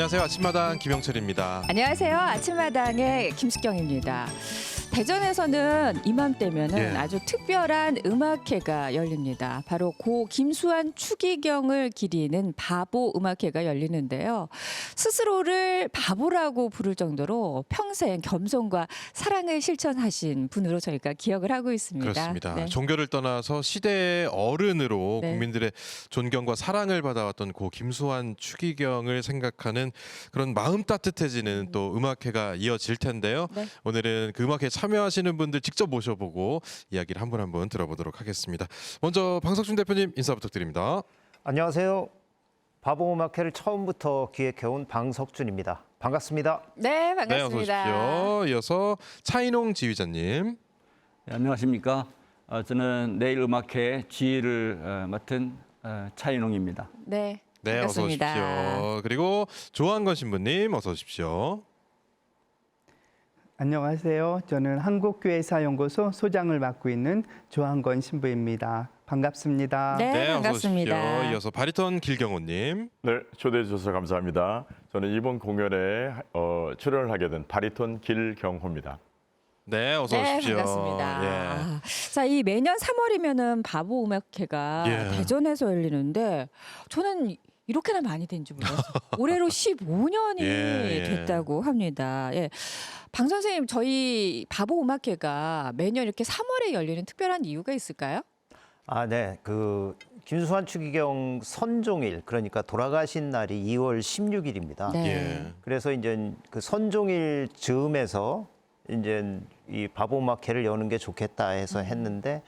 안녕하세요. 아침마당 김영철입니다. 안녕하세요. 아침마당의 김숙경입니다. 대전에서는 이맘때면은 예. 아주 특별한 음악회가 열립니다. 바로 고 김수환 추기경을 기리는 바보 음악회가 열리는데요. 스스로를 바보라고 부를 정도로 평생 겸손과 사랑을 실천하신 분으로 저희가 기억을 하고 있습니다. 그렇습니다. 네. 종교를 떠나서 시대의 어른으로 네. 국민들의 존경과 사랑을 받아왔던 고 김수환 추기경을 생각하는 그런 마음 따뜻해지는 또 음악회가 이어질 텐데요. 네. 오늘은 그 음악회에 참여하시는 분들 직접 모셔보고 이야기를 한 분 한 분 들어보도록 하겠습니다. 먼저 방석준 대표님 인사 부탁드립니다. 안녕하세요. 바보음악회를 처음부터 기획해온 방석준입니다. 반갑습니다. 네, 네, 어서 반갑습니다. 오십시오. 이어서 차인홍 지휘자님. 네, 안녕하십니까. 저는 내일 음악회 지휘를 맡은 차인홍입니다. 네, 네, 어서 반갑습니다. 오십시오. 그리고 조한건 신부님 어서 오십시오. 안녕하세요. 저는 한국교회사연구소 소장을 맡고 있는 조한건 신부입니다. 반갑습니다. 네, 어서 반갑습니다. 오십시오. 이어서 바리톤 길경호님. 네, 초대해 주셔서 감사합니다. 저는 이번 공연에 출연을 하게 된 바리톤 길경호입니다. 네, 어서 네, 오십시오. 반갑습니다. 예. 자, 이 매년 3월이면은 바보 음악회가 예. 대전에서 열리는데 저는 이렇게나 많이 된 줄 몰랐어요. 올해로 15년이 예. 됐다고 합니다. 예. 방 선생님, 저희 바보 음악회가 매년 이렇게 3월에 열리는 특별한 이유가 있을까요? 네. 김수환 추기경 선종일, 그러니까 돌아가신 날이 2월 16일입니다. 네. 예. 그래서 이제 그 선종일 즈음에서 이제 이 바보음악회를 여는 게 좋겠다 해서 했는데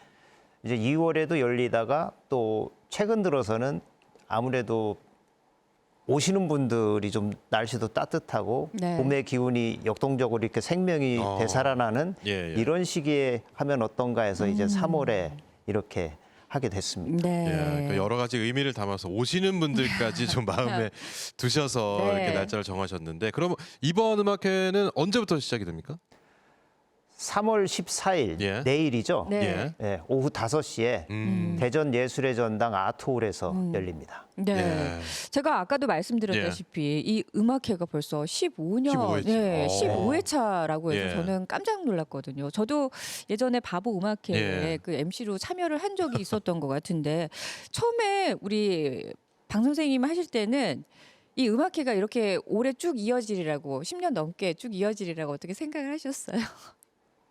이제 2월에도 열리다가 또 최근 들어서는 아무래도 오시는 분들이 좀 날씨도 따뜻하고 네. 봄의 기운이 역동적으로 이렇게 생명이 되살아나는 예, 예. 이런 시기에 하면 어떤가 해서 이제 3월에 이렇게 하게 됐습니다. 네. 예, 그러니까 여러 가지 의미를 담아서 오시는 분들까지 좀 마음에 두셔서 네. 이렇게 날짜를 정하셨는데, 그럼 이번 음악회는 언제부터 시작이 됩니까? 3월 14일 예. 내일이죠. 네. 예, 오후 5시에 대전 예술의 전당 아트홀에서 열립니다. 네. 예. 제가 아까도 말씀드렸다시피 이 음악회가 벌써 15년, 15회 차. 네, 어. 15회 차라고 해서 예. 저는 깜짝 놀랐거든요. 저도 예전에 바보 음악회 예. 그 MC로 참여를 한 적이 있었던 것 같은데 처음에 우리 방 선생님 하실 때는 이 음악회가 이렇게 오래 쭉 이어지리라고 10년 넘게 쭉 이어지리라고 어떻게 생각을 하셨어요?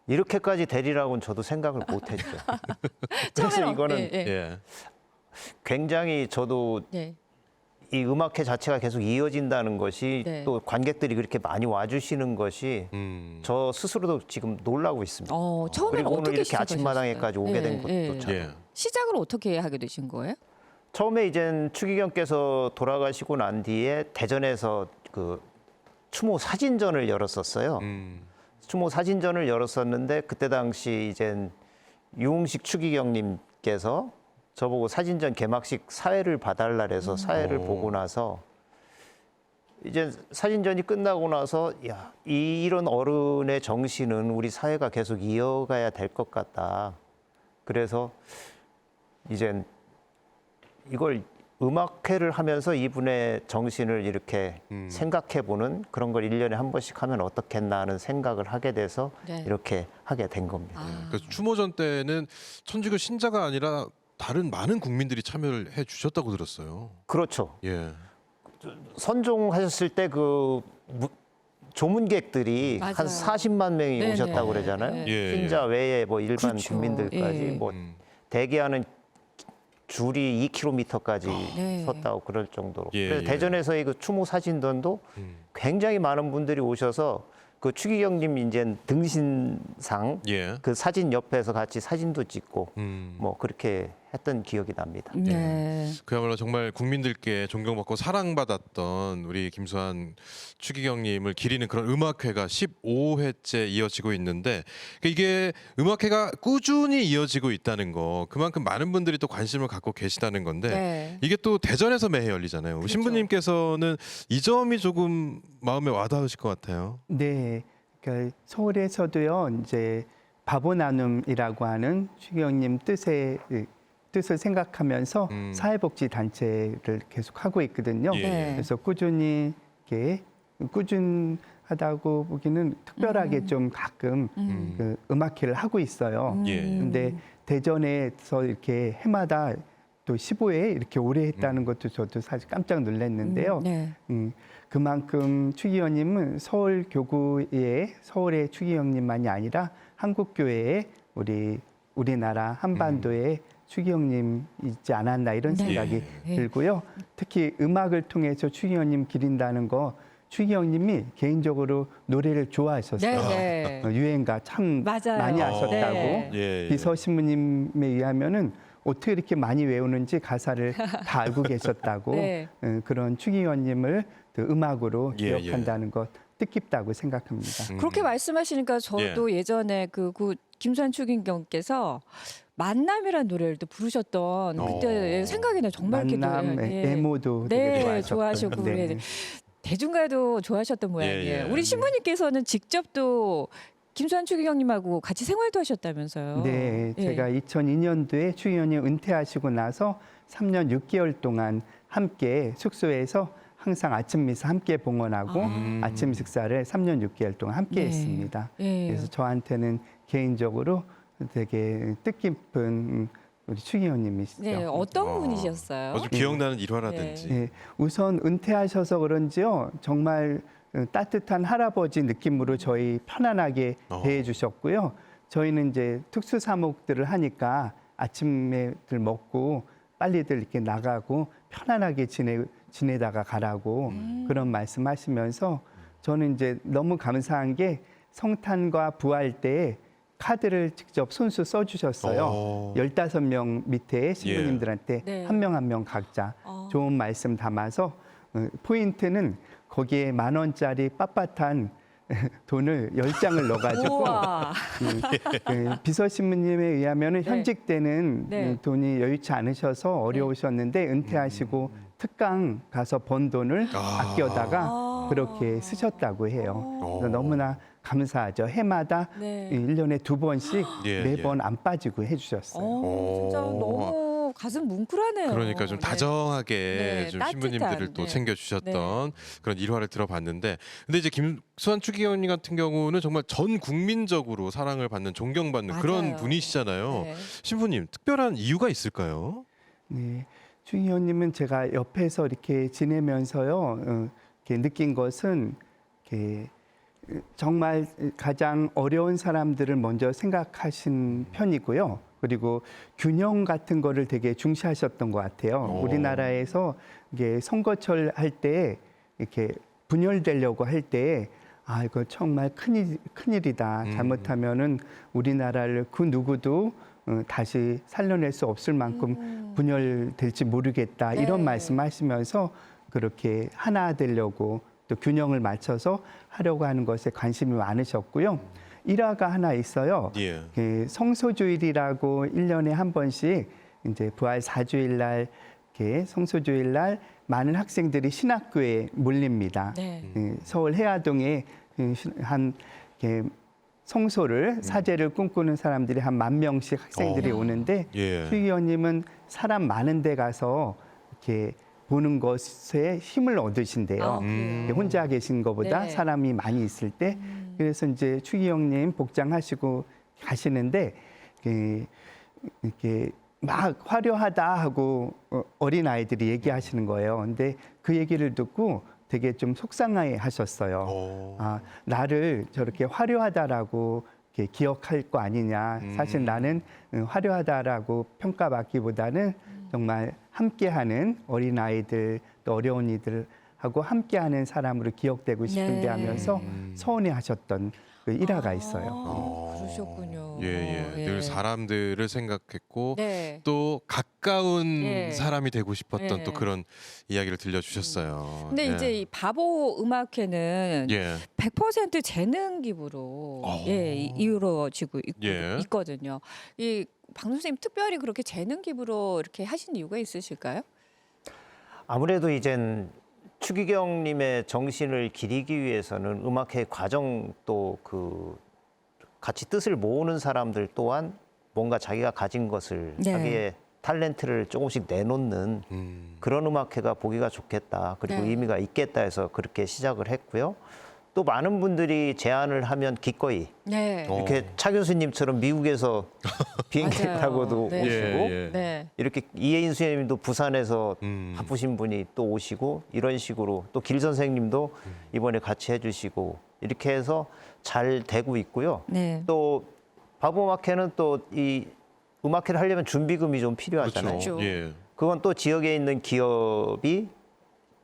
이렇게까지 되리라고는 저도 생각을 못했죠. 그래서 처음에는 이거는 예, 예. 예. 굉장히 저도 네. 이 음악회 자체가 계속 이어진다는 것이 네. 또 관객들이 그렇게 많이 와주시는 것이 저 스스로도 지금 놀라고 있습니다. 처음에는 그리고 오늘 어떻게 이렇게 아침마당에까지 오게 된 것도 예. 시작을 어떻게 하게 되신 거예요? 처음에 이제 추기경께서 돌아가시고 난 뒤에 대전에서 그 추모 사진전을 열었었어요. 추모 사진전을 열었었는데 그때 당시 이제 유흥식 추기경님께서 저보고 사진전 개막식 사회를 봐달라 해서 사회를 보고 나서 이제 사진전이 끝나고 나서 야, 이런 어른의 정신은 우리 사회가 계속 이어가야 될 것 같다. 그래서 이제 이걸 음악회를 하면서 이분의 정신을 이렇게 생각해보는 그런 걸 1년에 한 번씩 하면 어떻겠나 하는 생각을 하게 돼서 네. 이렇게 하게 된 겁니다. 그래서 추모전 때는 천주교 신자가 아니라 다른 많은 국민들이 참여를 해 주셨다고 들었어요. 그렇죠. 예. 선종하셨을 때 조문객들이 맞아요. 한 40만 명이 네네. 오셨다고 그러잖아요. 네. 예, 신자 외에 뭐 일반 그렇죠. 국민들까지 예. 뭐 대기하는 줄이 2km까지 네. 섰다고 그럴 정도로. 예, 그래서 예. 대전에서의 그 추모 사진전도 굉장히 많은 분들이 오셔서 그 추기경님 이제 등신상 예. 그 사진 옆에서 같이 사진도 찍고 음. 뭐 그렇게 했던 기억이 납니다. 네. 그야말로 정말 국민들께 존경받고 사랑받았던 우리 김수환 추기경님을 기리는 그런 음악회가 15회째 이어지고 있는데 이게 음악회가 꾸준히 이어지고 있다는 거 그만큼 많은 분들이 또 관심을 갖고 계시다는 건데 네. 이게 또 대전에서 매해 열리잖아요. 그렇죠. 신부님께서는 이 점이 조금 마음에 와닿으실 것 같아요. 네, 그러니까 서울에서도요 이제 바보 나눔이라고 하는 추기경님 뜻을 생각하면서 사회복지 단체를 계속 하고 있거든요. 예. 네. 그래서 꾸준히 이렇게 꾸준하다고 보기는 특별하게 좀 가끔 그 음악회를 하고 있어요. 예. 근데 대전에서 이렇게 해마다 또 15회 이렇게 오래 했다는 것도 저도 사실 깜짝 놀랐는데요. 네. 그만큼 추기경님은 서울 교구의 서울의 추기경님만이 아니라 한국 교회의 우리나라 한반도의 추기경님이지 않았나 이런 네. 생각이 예. 들고요. 특히 음악을 통해서 추기경님 기린다는 거 추기경님이 개인적으로 노래를 좋아하셨어요. 네. 네. 유행가 참 맞아요. 많이 하셨다고. 네. 예, 예. 비서 신부님에 의하면은 어떻게 이렇게 많이 외우는지 가사를 다 알고 계셨다고. 네. 그런 추기경님을 음악으로 예, 기억한다는 것 뜻깊다고 생각합니다. 그렇게 말씀하시니까 저도 예전에 그 김수환 추기경께서 만남이라는 노래를 또 부르셨던 그때 생각이 나요. 정말 이렇게 만남, 애모도 되게 네, 좋아하셨던. 좋아하시고 네. 대중가도 좋아하셨던 모양이에요. 예. 우리 신부님께서는 직접 또 김수환 추기경님하고 같이 생활도 하셨다면서요? 네, 예. 제가 2002년도에 추기경님 은퇴하시고 나서 3년 6개월 동안 함께 숙소에서 항상 아침 미사 함께 봉헌하고 아침 식사를 3년 6개월 동안 함께 네. 했습니다. 예. 그래서 저한테는 개인적으로 되게 뜻깊은 우리 추기경님이시죠. 네, 어떤 분이셨어요? 좀 기억나는 일화라든지. 네, 우선 은퇴하셔서 그런지요, 정말 따뜻한 할아버지 느낌으로 저희 편안하게 대해주셨고요. 저희는 이제 특수 사목들을 하니까 아침에들 먹고 빨리들 이렇게 나가고 편안하게 지내다가 가라고 그런 말씀하시면서 저는 이제 너무 감사한 게 성탄과 부활 때 카드를 직접 손수 써주셨어요. 15명 밑에 신부님들한테 네. 한 명 한 명 각자 좋은 말씀 담아서 포인트는 거기에 10,000원짜리 빳빳한 돈을 10장을 넣어가지고 우와. 비서 신부님에 의하면 현직 때는 네. 돈이 여유치 않으셔서 어려우셨는데 은퇴하시고 특강 가서 번 돈을 아껴다가 그렇게 쓰셨다고 해요. 그래서 너무나 감사하죠. 해마다 네. 1년에 2번씩 예, 매번 안 빠지고 해주셨어요. 진짜 너무 가슴 뭉클하네요. 그러니까 좀 다정하게 네, 좀 따뜻한, 신부님들을 또 네. 챙겨주셨던 그런 일화를 들어봤는데, 근데 이제 김수환 추기경님 같은 경우는 정말 전 국민적으로 사랑을 받는, 존경받는 그런 맞아요. 분이시잖아요. 네. 신부님 특별한 이유가 있을까요? 네, 추기경님은 제가 옆에서 이렇게 지내면서요, 이렇게 느낀 것은 이렇게 정말 가장 어려운 사람들을 먼저 생각하신 편이고요. 그리고 균형 같은 거를 되게 중시하셨던 것 같아요. 우리나라에서 이게 선거철 할 때 이렇게 분열되려고 할 때 아, 이거 정말 큰일이다. 잘못하면은 우리나라를 그 누구도 다시 살려낼 수 없을 만큼 분열될지 모르겠다. 네. 이런 말씀하시면서 그렇게 하나 되려고 또 균형을 맞춰서 하려고 하는 것에 관심이 많으셨고요. 일화가 하나 있어요. 예. 그 성소주일이라고 1년에 한 번씩 이제 부활 4주일 날 이렇게 성소주일 날 많은 학생들이 신학교에 몰립니다. 네. 서울 해화동에 한 이렇게 성소를 사제를 꿈꾸는 사람들이 한 10,000명씩 학생들이 오는데 예. 추기경님은 사람 많은 데 가서 이렇게 보는 것에 힘을 얻으신대요. 혼자 계신 것보다 네. 사람이 많이 있을 때. 그래서 이제 추기경님 복장하시고 가시는데 이렇게 막 화려하다 하고 어린 아이들이 얘기하시는 거예요. 근데 그 얘기를 듣고 되게 좀 속상해 하셨어요. 아, 나를 저렇게 화려하다라고 이렇게 기억할 거 아니냐. 사실 나는 화려하다라고 평가받기보다는 정말 함께하는 어린 아이들 또 어려운 이들하고 함께하는 사람으로 기억되고 싶은데 네. 하면서 서운해하셨던 그 일화가 있어요. 그러셨군요. 예. 늘 사람들을 생각했고 네. 또 가까운 예. 사람이 되고 싶었던 예. 또 그런 이야기를 들려주셨어요. 근데 예. 이제 이 바보 음악회는 예. 100% 재능 기부로 이루어지고 예. 있거든요. 이 방 선생님 특별히 그렇게 재능 기부로 이렇게 하신 이유가 있으실까요? 아무래도 이젠 추기경님의 정신을 기리기 위해서는 음악회 과정 또 그 같이 뜻을 모으는 사람들 또한 뭔가 자기가 가진 것을 네. 자기의 탤런트를 조금씩 내놓는 그런 음악회가 보기가 좋겠다. 그리고 네. 의미가 있겠다 해서 그렇게 시작을 했고요. 또 많은 분들이 제안을 하면 기꺼이 네. 이렇게 차 교수님처럼 미국에서 비행기 맞아요. 타고도 네. 오시고 예. 네. 이렇게 이혜인 선생님도 부산에서 바쁘신 분이 또 오시고 이런 식으로 또 길 선생님도 이번에 같이 해주시고 이렇게 해서 잘 되고 있고요. 네. 또 바보음악회는 또 이 음악회를 하려면 준비금이 좀 필요하잖아요. 그렇죠. 예. 그건 또 지역에 있는 기업이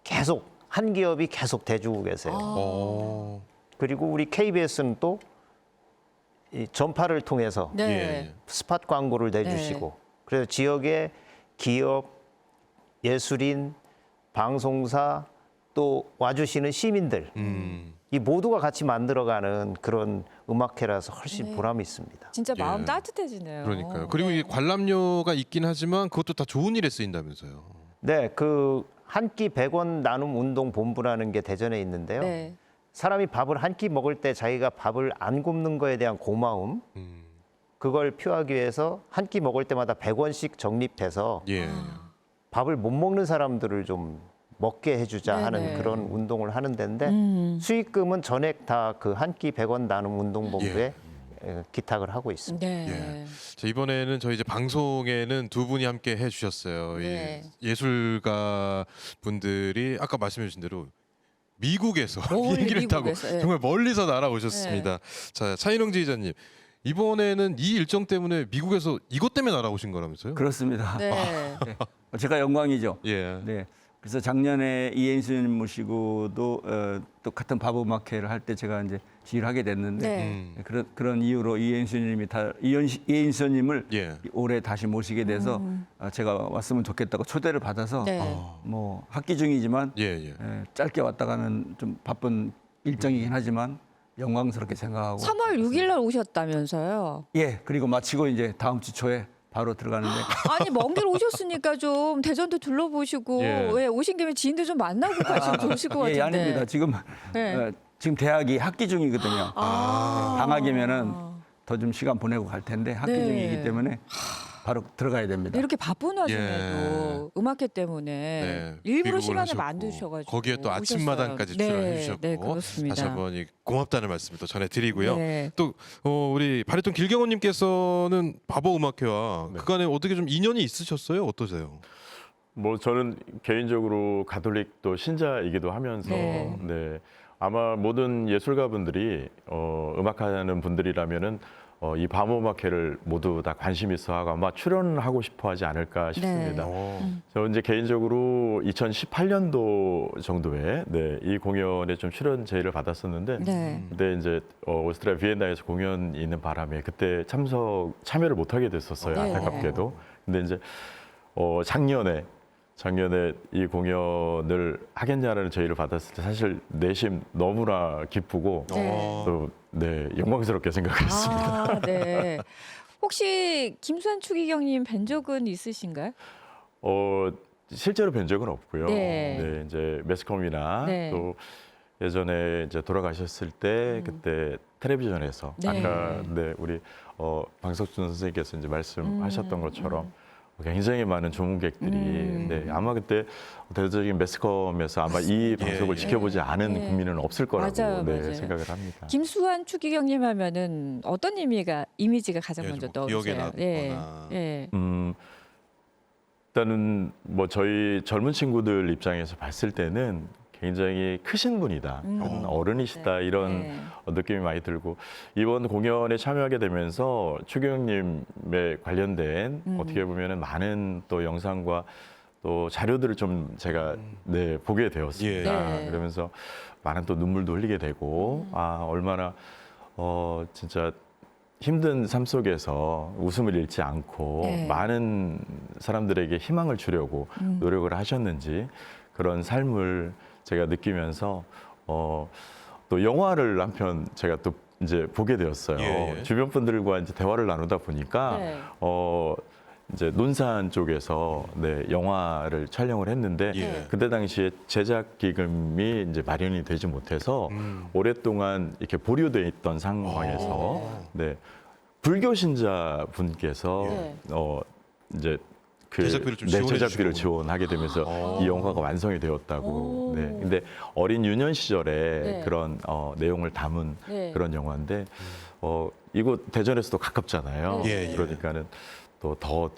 계속 한 기업이 계속 대주고 계세요. 어. 그리고 우리 KBS는 또 이 전파를 통해서 네. 예. 스팟 광고를 내주시고 그래서 지역의 기업, 예술인, 방송사 또 와주시는 시민들 이 모두가 같이 만들어가는 그런 음악회라서 훨씬 네. 보람이 있습니다. 진짜 예. 마음 따뜻해지네요. 그러니까요. 그리고 네. 이 관람료가 있긴 하지만 그것도 다 좋은 일에 쓰인다면서요. 네, 그 한 끼 100원 나눔 운동 본부라는 게 대전에 있는데요. 네. 사람이 밥을 한 끼 먹을 때 자기가 밥을 안 굶는 거에 대한 고마움 그걸 표하기 위해서 한 끼 먹을 때마다 100원씩 적립해서 예. 밥을 못 먹는 사람들을 좀 먹게 해주자 네네. 하는 그런 운동을 하는 데인데 수익금은 전액 다 그 한 끼 100원 나눔 운동본부에 기탁을 하고 있습니다. 네. 자, 이번에는 저희 이제 방송에는 두 분이 함께 해주셨어요. 네. 예술가 분들이 아까 말씀해주신 대로 미국에서 멀리 비행기를 타고 미국에서, 예. 정말 멀리서 날아오셨습니다. 자, 차인홍 지휘자님 이번에는 이 일정 때문에 미국에서 이것 때문에 날아오신 거라면서요? 그렇습니다. 네. 네. 제가 영광이죠. 예. 네. 그래서 작년에 이혜인 선생님 모시고도 또 같은 바보음악회를 할 때 제가 이제 지휘를 하게 됐는데 네. 그런 이유로 이혜인 선생님을 예. 올해 다시 모시게 돼서 제가 왔으면 좋겠다고 초대를 받아서 네. 뭐 학기 중이지만 예, 예. 짧게 왔다 가는 좀 바쁜 일정이긴 하지만 영광스럽게 생각하고 3월 6일 날 오셨다면서요. 예 그리고 마치고 이제 다음 주 초에 바로 들어가는데 아니 먼 길 오셨으니까 좀 대전도 둘러보시고 예. 왜 오신 김에 지인들 좀 만나고 가시면 좋으실 것 같은데. 예, 아닙니다. 지금 네. 지금 대학이 학기 중이거든요. 방학이면은 더 좀 시간 보내고 갈 텐데 학기 네. 중이기 때문에 바로 들어가야 됩니다. 이렇게 바쁜 와중에도 음악회 때문에 일부러 귀국을 시간을 하셨고, 만드셔가지고 거기에 또 아침마당까지 오셨어요. 출연해 네, 주셨고 네, 그렇습니다. 다시 한번 이 고맙다는 말씀을 또 전해드리고요. 네. 또 우리 바리톤 길경호님께서는 바보 음악회와 그간에 어떻게 좀 인연이 있으셨어요? 어떠세요? 뭐 저는 개인적으로 가톨릭 또 신자이기도 하면서 네. 네. 아마 모든 예술가분들이 음악하는 분들이라면은 이 바보음악회를 모두 다 관심 있어 하고 아마 출연하고 싶어 하지 않을까 싶습니다. 저 이제 개인적으로 2018년도 정도에 이 공연에 좀 출연 제의를 받았었는데 네. 근데 이제 오스트리아 비엔나에서 공연이 있는 바람에 그때 참여를 못 하게 됐었어요. 네. 안타깝게도. 근데 이제 작년에 이 공연을 하겠냐라는 제의를 받았을 때 사실 내심 너무나 기쁘고 네. 또 영광스럽게 생각했습니다. 아, 네. 혹시 김수환 추기경님 뵌 적은 있으신가요? 실제로 뵌 적은 없고요. 네. 이제 매스컴이나 네. 또 예전에 이제 돌아가셨을 때 그때 텔레비전에서 네. 아까 우리 방석준 선생님께서 이제 말씀하셨던 것처럼 굉장히 많은 조문객들이 아마 그때 대대적인 매스컴에서 아마 이 방송을 지켜보지 않은 네. 국민은 없을 거라고 맞아요. 생각을 합니다. 김수환 추기경님 하면은 어떤 이미지가 가장 예, 먼저 좀 떠오르세요? 기억에 남거나. 예. 일단은 뭐 저희 젊은 친구들 입장에서 봤을 때는 굉장히 크신 분이다, 어른이시다 이런 네. 느낌이 많이 들고 이번 공연에 참여하게 되면서 추경님에 관련된 어떻게 보면은 많은 또 영상과 또 자료들을 좀 제가 보게 되었습니다. 네. 그러면서 많은 또 눈물도 흘리게 되고 얼마나 진짜 힘든 삶 속에서 웃음을 잃지 않고 네. 많은 사람들에게 희망을 주려고 노력을 하셨는지 그런 삶을 제가 느끼면서 또 영화를 한편 제가 또 이제 보게 되었어요. 예. 주변 분들과 이제 대화를 나누다 보니까 네. 이제 논산 쪽에서 영화를 촬영을 했는데 예. 그때 당시에 제작 기금이 이제 마련이 되지 못해서 오랫동안 이렇게 보류돼 있던 상황에서 불교 신자 분께서 이제 그 제작비를 좀 네, 지원해 제작비를 주시고. 지원하게 되면서 이 영화가 완성이 되었다고. 오. 네. 근데 어린 유년 시절에 네. 그런 내용을 담은 네. 그런 영화인데 이곳 대전에서도 가깝잖아요. 네. 예, 예. 그러니까는 또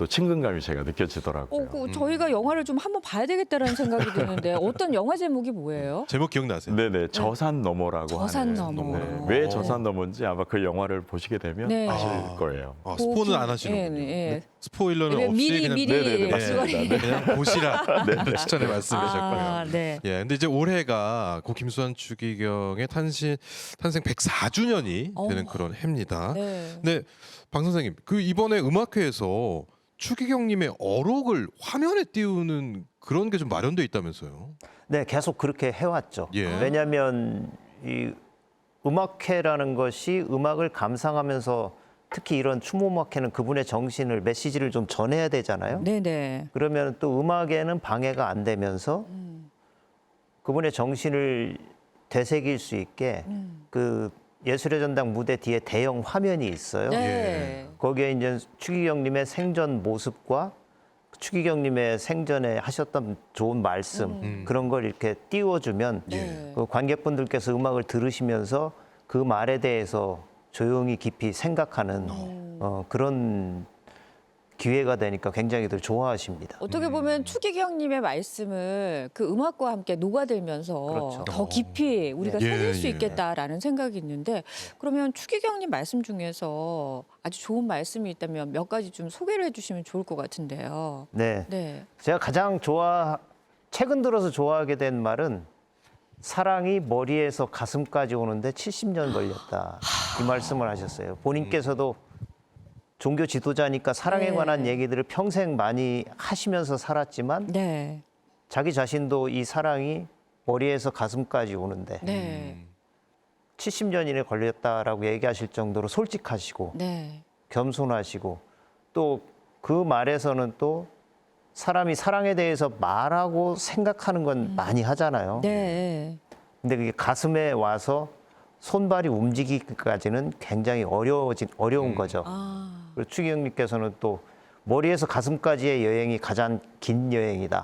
친근감이 제가 느껴지더라고요. 저희가 영화를 좀 한번 봐야 되겠다라는 생각이 드는데 어떤 영화 제목이 뭐예요? 제목 기억나세요? 네네, 저산 너머라고 저산 하는. 너머. 네, 왜 저산 너머인지 아마 그 영화를 보시게 되면 네. 아실 아. 거예요. 스포는 안 하시는군요. 예, 예. 네. 스포일러는 없이 미리 그냥 미리 네네네, 박수거리. 맞습니다. 네. 그냥 보시라 추천의 말씀이셨고요. 아, 네. 예, 근데 이제 올해가 고 김수환 추기경의 탄생 104주년이 되는 그런 해입니다. 네. 근데 방 선생님, 그 이번에 음악회에서 추기경님의 어록을 화면에 띄우는 그런 게 좀 마련돼 있다면서요? 네, 계속 그렇게 해왔죠. 예. 왜냐하면 이 음악회라는 것이 음악을 감상하면서 특히 이런 추모음악회는 그분의 정신을 메시지를 좀 전해야 되잖아요. 네네. 그러면 또 음악에는 방해가 안 되면서 그분의 정신을 되새길 수 있게 그 예술의 전당 무대 뒤에 대형 화면이 있어요. 네. 거기에 이제 추기경님의 생전 모습과 추기경님의 생전에 하셨던 좋은 말씀 그런 걸 이렇게 띄워주면 네. 그 관객분들께서 음악을 들으시면서 그 말에 대해서 조용히 깊이 생각하는 그런 기회가 되니까 굉장히들 좋아하십니다. 어떻게 보면 추기경님의 말씀을 그 음악과 함께 녹아들면서 그렇죠. 더 깊이 우리가 예, 새길 수 예. 있겠다라는 생각이 있는데 그러면 추기경님 말씀 중에서 아주 좋은 말씀이 있다면 몇 가지 좀 소개를 해주시면 좋을 것 같은데요. 네. 네. 제가 가장 최근 들어서 좋아하게 된 말은 사랑이 머리에서 가슴까지 오는데 70년 걸렸다. 이 말씀을 하셨어요. 본인께서도 종교 지도자니까 사랑에 네. 관한 얘기들을 평생 많이 하시면서 살았지만 네. 자기 자신도 이 사랑이 머리에서 가슴까지 오는데 네. 70년이나 걸렸다라고 얘기하실 정도로 솔직하시고 네. 겸손하시고 또 그 말에서는 또 사람이 사랑에 대해서 말하고 생각하는 건 많이 하잖아요. 네. 근데 그게 가슴에 와서 손발이 움직이기까지는 굉장히 어려운 거죠. 아. 그리고 추기경님께서는 또 머리에서 가슴까지의 여행이 가장 긴 여행이다.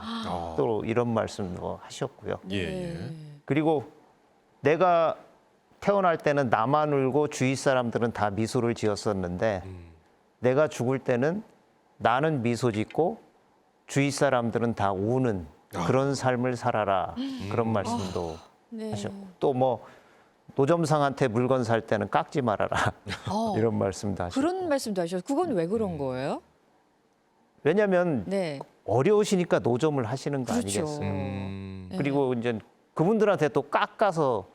또 이런 말씀도 하셨고요. 예, 예. 네. 그리고 내가 태어날 때는 나만 울고 주위 사람들은 다 미소를 지었었는데 내가 죽을 때는 나는 미소 짓고 주위 사람들은 다 우는 그런 삶을 살아라. 그런 말씀도 네. 하셨고 또 뭐 노점상한테 물건 살 때는 깎지 말아라. 이런 말씀도 하셨고. 그런 말씀도 하셨어요. 그건 왜 그런 거예요? 왜냐하면 네. 어려우시니까 노점을 하시는 거 그렇죠. 아니겠어요. 네. 그리고 이제 그분들한테 또 깎아서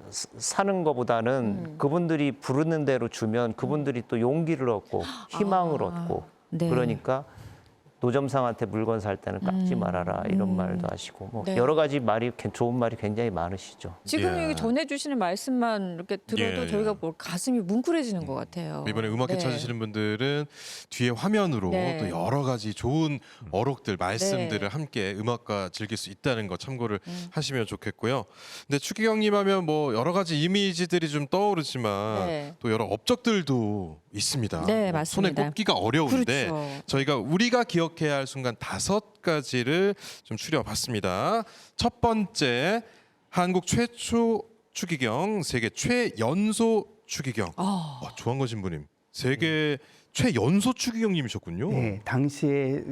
사는 것보다는 그분들이 부르는 대로 주면 그분들이 또 용기를 얻고 희망을 얻고 네. 그러니까 노점상한테 물건 살 때는 깎지 말아라 이런 말도 하시고 뭐 네. 여러 가지 좋은 말이 굉장히 많으시죠. 지금 예. 이 전해주시는 말씀만 이렇게 들어도 예, 저희가 예. 뭐 가슴이 뭉클해지는 것 같아요. 이번에 음악회 네. 찾으시는 분들은 뒤에 화면으로 네. 또 여러 가지 좋은 어록들, 말씀들을 네. 함께 음악과 즐길 수 있다는 거 참고를 하시면 좋겠고요. 근데 추기경님 하면 뭐 여러 가지 이미지들이 좀 떠오르지만 네. 또 여러 업적들도 있습니다. 네, 뭐 손에 맞습니다. 꼽기가 어려운데 그렇죠. 우리가 기억해야 할 순간 5가지를 좀 추려봤습니다. 첫 번째, 한국 최초 추기경, 세계 최연소 추기경. 조한건 신부님, 세계 최연소 추기경님이셨군요. 네, 당시에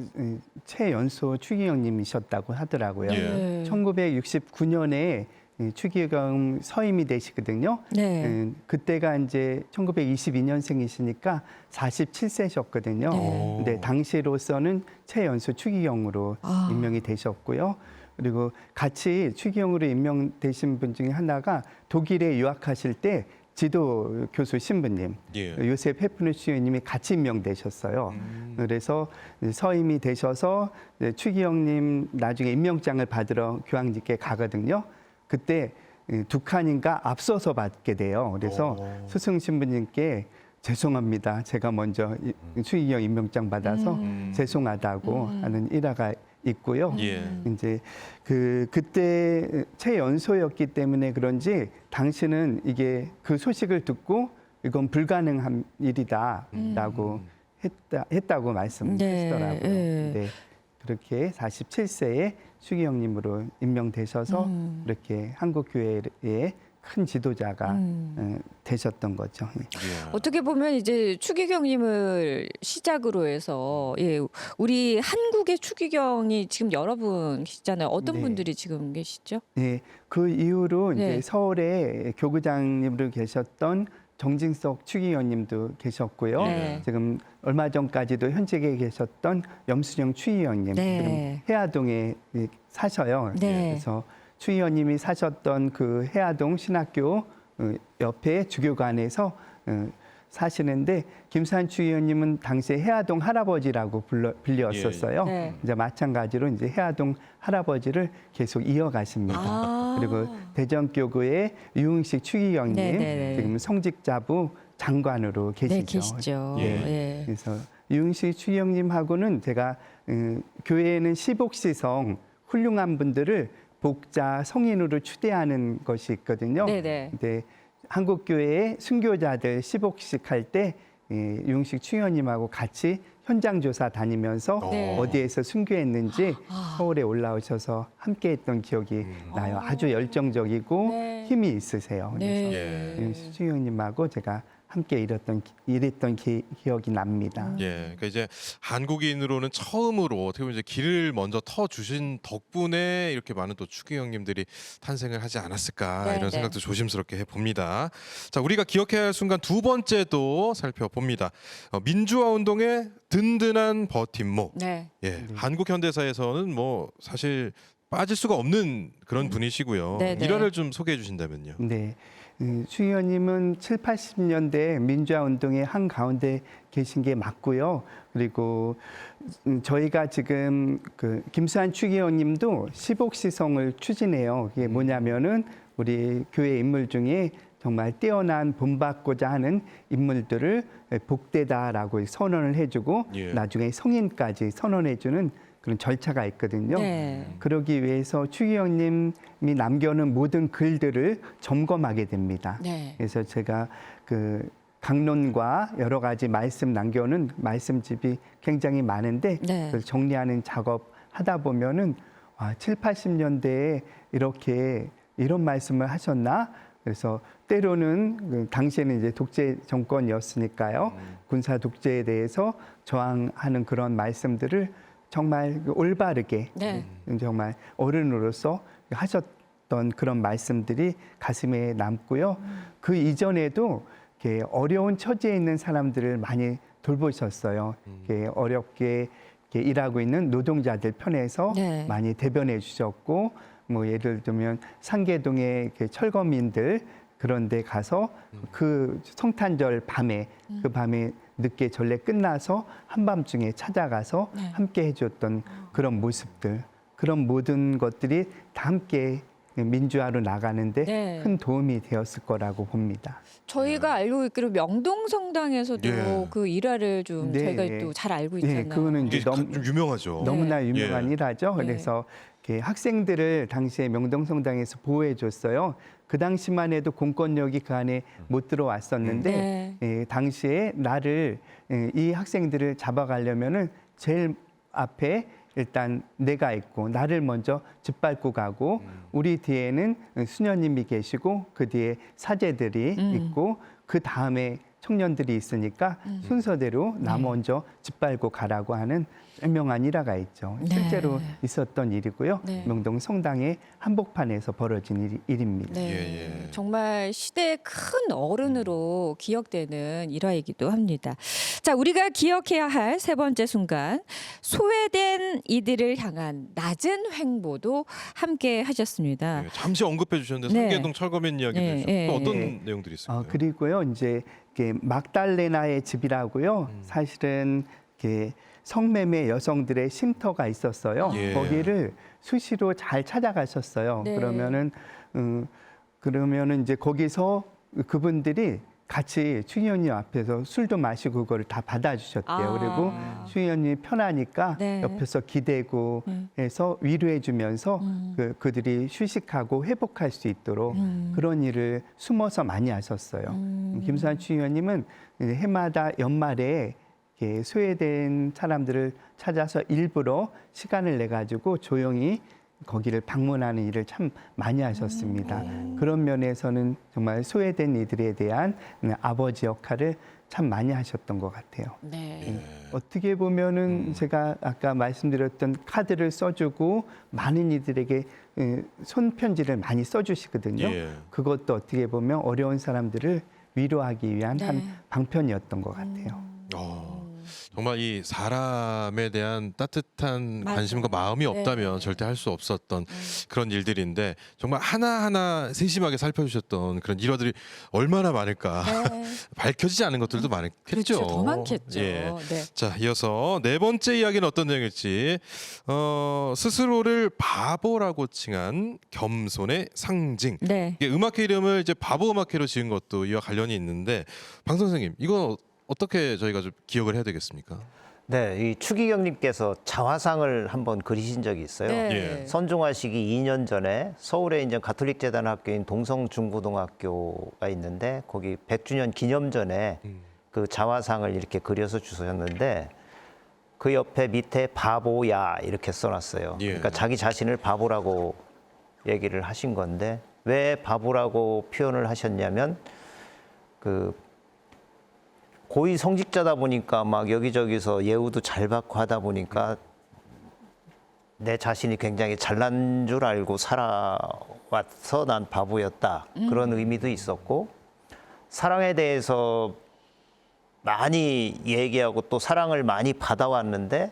최연소 추기경님이셨다고 하더라고요. 예. 네. 1969년에 추기경 서임이 되시거든요. 네. 그때가 이제 1922년생이시니까 47세셨거든요. 네. 근데 당시로서는 최연소 추기경으로 임명이 되셨고요. 그리고 같이 추기경으로 임명되신 분 중에 하나가 독일에 유학하실 때 지도 교수 신부님 예. 요셉 헤프너 주교님이 같이 임명되셨어요. 그래서 서임이 되셔서 추기경님 나중에 임명장을 받으러 교황님께 가거든요. 그때 두 칸인가 앞서서 받게 돼요. 그래서 스승 신부님께 죄송합니다. 제가 먼저 추기경 임명장 받아서 죄송하다고 하는 일화가 있고요. 예. 이제 그때 최연소였기 때문에 그런지 당신은 이게 그 소식을 듣고 이건 불가능한 일이다라고 했다고 말씀하시더라고요. 네. 네. 그렇게 47세에 추기경님으로 임명되셔서 이렇게 한국 교회의 큰 지도자가 되셨던 거죠. 네. 예. 어떻게 보면 이제 추기경님을 시작으로 해서 예, 우리 한국의 추기경이 지금 여러 분 계시잖아요. 어떤 네. 분들이 지금 계시죠? 네, 그 이후로 네. 이제 서울에 교구장님으로 계셨던 정진석 추기위원님도 계셨고요. 네. 지금 얼마 전까지도 현직에 계셨던 염수정 추위원님, 네. 지금 해화동에 사셔요. 네. 그래서 추위원님이 사셨던 그 해화동 신학교 옆에 주교관에서 사시는데 김수환 추위원님은 당시에 해화동 할아버지라고 불렸었어요. 네. 이제 마찬가지로 이제 해화동 할아버지를 계속 이어가십니다. 아. 그리고 대전교구의 유흥식 추기경님, 네네네. 지금 성직자부 장관으로 계시죠. 네, 계시죠. 예. 예. 그래서 유흥식 추기경님하고는 제가 교회에는 시복시성 훌륭한 분들을 복자 성인으로 추대하는 것이 있거든요. 네네. 근데 한국 교회의 순교자들 시복식 할 때 유흥식 추기경님하고 같이 현장 조사 다니면서 네. 어디에서 순교했는지 아. 서울에 올라오셔서 함께했던 기억이 나요. 아주 열정적이고 네. 힘이 있으세요. 그래서 네. 예. 유흥식 추기경님하고 제가 함께 일했던 기억이 납니다. 예, 그러니까 이제 한국인으로는 처음으로 어떻게 보면 이제 길을 먼저 터 주신 덕분에 이렇게 많은 또 추기경님들이 탄생을 하지 않았을까 네, 이런 네. 생각도 조심스럽게 해봅니다. 자, 우리가 기억해야 할 순간 두 번째도 살펴봅니다. 민주화 운동의 든든한 버팀목. 네. 예, 한국 현대사에서는 뭐 사실 빠질 수가 없는 그런 분이시고요. 네, 네. 일화를 좀 소개해 주신다면요. 네. 추 의원님은 7, 80년대 민주화 운동의 한 가운데 계신 게 맞고요. 그리고 저희가 지금 그 김수환 추기경님도 시복시성을 추진해요. 그게 뭐냐면은 우리 교회 인물 중에 정말 뛰어난 본받고자 하는 인물들을 복되다라고 선언을 해주고 예. 나중에 성인까지 선언해주는 그런 절차가 있거든요. 네. 그러기 위해서 추기경님이 남겨놓은 모든 글들을 점검하게 됩니다. 네. 그래서 제가 그 강론과 여러 가지 말씀 남겨놓은 말씀집이 굉장히 많은데 네. 그걸 정리하는 작업 하다 보면은 7, 80년대에 이렇게 이런 말씀을 하셨나? 그래서 때로는 그 당시에는 이제 독재 정권이었으니까요. 군사 독재에 대해서 저항하는 그런 말씀들을 정말 올바르게 네. 정말 어른으로서 하셨던 그런 말씀들이 가슴에 남고요. 그 이전에도 이렇게 어려운 처지에 있는 사람들을 많이 돌보셨어요. 이렇게 어렵게 이렇게 일하고 있는 노동자들 편에서 네. 많이 대변해 주셨고, 뭐 예를 들면 상계동의 이렇게 철거민들 그런 데 가서 그 성탄절 밤에 그 밤에 늦게 전례 끝나서 한밤중에 찾아가서 네. 함께 해줬던 그런 모습들, 그런 모든 것들이 다 함께 민주화로 나가는데 네. 큰 도움이 되었을 거라고 봅니다. 저희가 알고 있기로 명동성당에서도 예. 그 일화를 좀 네. 저희가 또 잘 알고 있잖아요. 네, 그거는 이제 이게 좀 유명하죠. 너무나 유명한 예. 일화죠. 네. 그래서 이렇게 학생들을 당시에 명동성당에서 보호해 줬어요. 그 당시만 해도 공권력이 그 안에 못 들어왔었는데 네. 당시에 나를 이 학생들을 잡아가려면은 제일 앞에 일단 내가 있고 나를 먼저 짓밟고 가고 우리 뒤에는 수녀님이 계시고 그 뒤에 사제들이 있고 그 다음에 청년들이 있으니까 순서대로 나 먼저 짓밟고 가라고 하는 유명한 일화가 있죠. 네. 실제로 있었던 일이고요. 네. 명동 성당의 한복판에서 벌어진 일입니다. 네. 예, 예. 정말 시대의 큰 어른으로 기억되는 일화이기도 합니다. 자, 우리가 기억해야 할 세 번째 순간, 소외된 이들을 향한 낮은 횡보도 함께 하셨습니다. 예, 잠시 언급해 주셨는데 네. 상계동 철거민 이야기도 네, 해주셨고 네. 또 어떤 네. 내용들이 있을까요? 그리고요, 이제 이렇게 막달레나의 집이라고요. 사실은 이렇게 성매매 여성들의 쉼터가 있었어요. 예. 거기를 수시로 잘 찾아가셨어요. 네. 그러면은 이제 거기서 그분들이 같이 추기경님 앞에서 술도 마시고 그거를 다 받아주셨대요. 아. 그리고 추기경님이 편하니까 네. 옆에서 기대고 해서 위로해주면서 그들이 휴식하고 회복할 수 있도록 그런 일을 숨어서 많이 하셨어요. 김수환 추기경님은 해마다 연말에 이렇게 소외된 사람들을 찾아서 일부러 시간을 내 가지고 조용히 거기를 방문하는 일을 참 많이 하셨습니다. 그런 면에서는 정말 소외된 이들에 대한 아버지 역할을 참 많이 하셨던 것 같아요. 네. 어떻게 보면은 제가 아까 말씀드렸던 카드를 써주고 많은 이들에게 손편지를 많이 써주시거든요. 예. 그것도 어떻게 보면 어려운 사람들을 위로하기 위한 네. 한 방편이었던 것 같아요. 정말 이 사람에 대한 따뜻한 맞아요. 관심과 마음이 없다면 네. 절대 할 수 없었던 그런 일들인데 정말 하나하나 세심하게 살펴주셨던 그런 일화들이 얼마나 많을까. 네. 밝혀지지 않은 것들도 많겠죠. 그렇죠. 더 많겠죠. 예. 네. 자, 이어서 네 번째 이야기는 어떤 내용일지 스스로를 바보라고 칭한 겸손의 상징. 네. 이게 음악회 이름을 이제 바보 음악회로 지은 것도 이와 관련이 있는데 방 선생님 이거 어떻게 저희가 좀 기억을 해야 되겠습니까? 네, 이 추기경님께서 자화상을 한번 그리신 적이 있어요. 네. 예. 선종하시기 2년 전에 서울에 이제 가톨릭 재단 학교인 동성중고등학교가 있는데 거기 100주년 기념전에 그 자화상을 이렇게 그려서 주셨는데 그 옆에 밑에 바보야 이렇게 써놨어요. 예. 그러니까 자기 자신을 바보라고 얘기를 하신 건데 왜 바보라고 표현을 하셨냐면 그 고위 성직자다 보니까 막 여기저기서 예우도 잘 받고 하다 보니까 내 자신이 굉장히 잘난 줄 알고 살아와서 난 바보였다. 그런 의미도 있었고 사랑에 대해서 많이 얘기하고 또 사랑을 많이 받아왔는데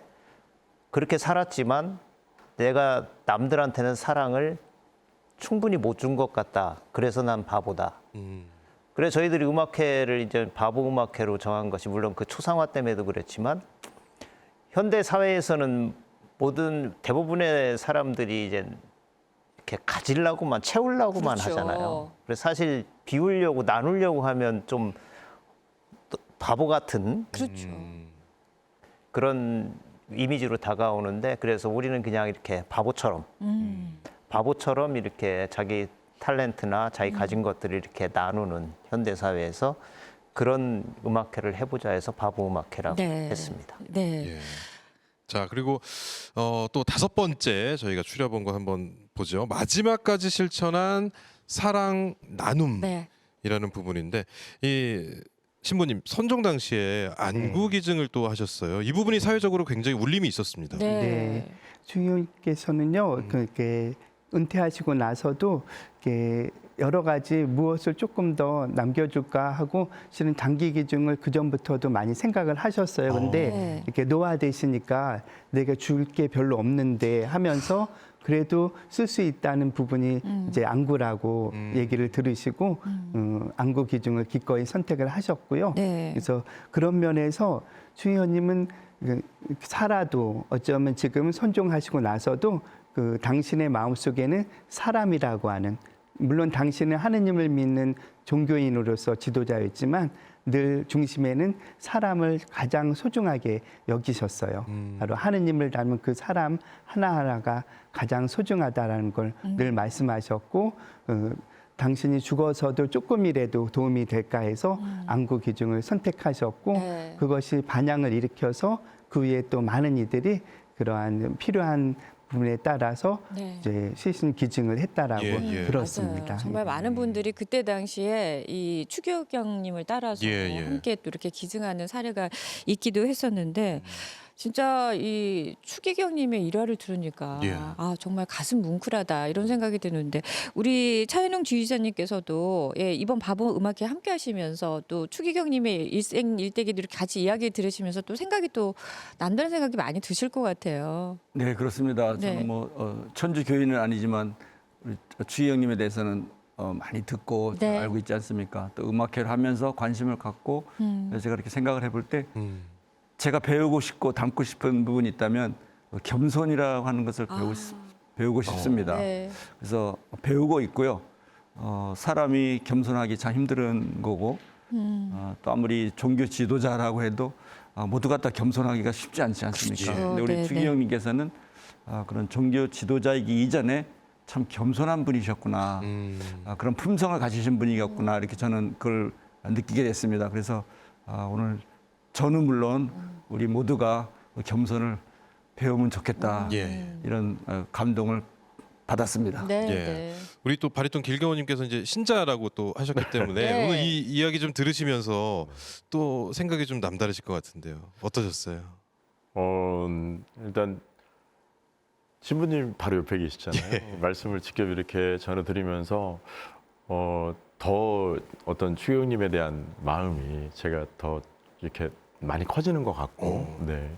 그렇게 살았지만 내가 남들한테는 사랑을 충분히 못 준 것 같다. 그래서 난 바보다. 그래서 저희들이 음악회를 이제 바보 음악회로 정한 것이 물론 그 초상화 때문에도 그렇지만 현대 사회에서는 모든 대부분의 사람들이 이제 이렇게 가지려고만 채우려고만 그렇죠. 하잖아요. 그래서 사실 비우려고 나누려고 하면 좀 바보 같은 그렇죠. 그런 이미지로 다가오는데 그래서 우리는 그냥 이렇게 바보처럼 이렇게 자기 탤런트나 자기 가진 것들을 이렇게 나누는 현대 사회에서 그런 음악회를 해보자 해서 바보 음악회라고 네. 했습니다. 네. 예. 자, 그리고 또 다섯 번째 저희가 추려본 거 한번 보죠. 마지막까지 실천한 사랑 나눔이라는 네. 부분인데 이 신부님 선종 당시에 안구 기증을 또 하셨어요. 이 부분이 사회적으로 굉장히 울림이 있었습니다. 네. 주님께서는요, 그렇게 은퇴하시고 나서도 이렇게 여러 가지 무엇을 조금 더 남겨줄까 하고 실은 단기 기증을 그 전부터도 많이 생각을 하셨어요. 근데 네. 이렇게 노화되시니까 내가 줄 게 별로 없는데 하면서 그래도 쓸 수 있다는 부분이 이제 안구라고 얘기를 들으시고 안구 기증을 기꺼이 선택을 하셨고요. 네. 그래서 그런 면에서 주의원님은 살아도 어쩌면 지금 선종하시고 나서도 그 당신의 마음속에는 사람이라고 하는 물론 당신은 하느님을 믿는 종교인으로서 지도자였지만 늘 중심에는 사람을 가장 소중하게 여기셨어요. 바로 하느님을 닮은 그 사람 하나하나가 가장 소중하다라는 걸 늘 말씀하셨고 당신이 죽어서도 조금이라도 도움이 될까 해서 안구 기증을 선택하셨고 네. 그것이 반향을 일으켜서 그 위에 또 많은 이들이 그러한 필요한 부분에 따라서 네. 이제 시신 기증을 했다라고 예, 예. 들었습니다. 맞아요. 정말 많은 분들이 그때 당시에 이 추기경님을 따라서 예, 예. 함께 또 이렇게 기증하는 사례가 있기도 했었는데 진짜 이 추기경님의 일화를 들으니까 예. 아 정말 가슴 뭉클하다 이런 생각이 드는데 우리 차은웅 지휘자님께서도 예, 이번 바보 음악회 함께 하시면서 또 추기경님의 일생 일대기도 이렇게 같이 이야기 들으시면서 또 생각이 또 남다른 생각이 많이 드실 것 같아요. 네, 그렇습니다. 네. 저는 뭐 천주 교인은 아니지만 우리 주희영님에 대해서는 많이 듣고 잘 네. 알고 있지 않습니까? 또 음악회를 하면서 관심을 갖고 그래서 제가 이렇게 생각을 해볼 때 제가 배우고 싶고 닮고 싶은 부분이 있다면 겸손이라고 하는 것을 배우고 싶습니다. 네. 그래서 배우고 있고요. 사람이 겸손하기 참 힘든 거고 또 아무리 종교 지도자라고 해도 모두가 다 겸손하기가 쉽지 않지 않습니까? 그렇죠. 근데 우리 네, 추기경님께서는 그런 종교 지도자이기 이전에 참 겸손한 분이셨구나. 그런 품성을 가지신 분이었구나. 이렇게 저는 그걸 느끼게 됐습니다. 그래서 오늘 저는 물론 우리 모두가 겸손을 배우면 좋겠다. 예. 이런 감동을 받았습니다. 네, 예. 네. 우리 또 바리톤 길경호님께서 이제 신자라고 또 하셨기 때문에 네. 오늘 이 이야기 좀 들으시면서 또 생각이 좀 남다르실 것 같은데요. 어떠셨어요? 일단 신부님 바로 옆에 계시잖아요. 말씀을 직접 이렇게 전해드리면서 더 어떤 추기경님에 대한 마음이 제가 더 이렇게 많이 커지는 것 같고, 네.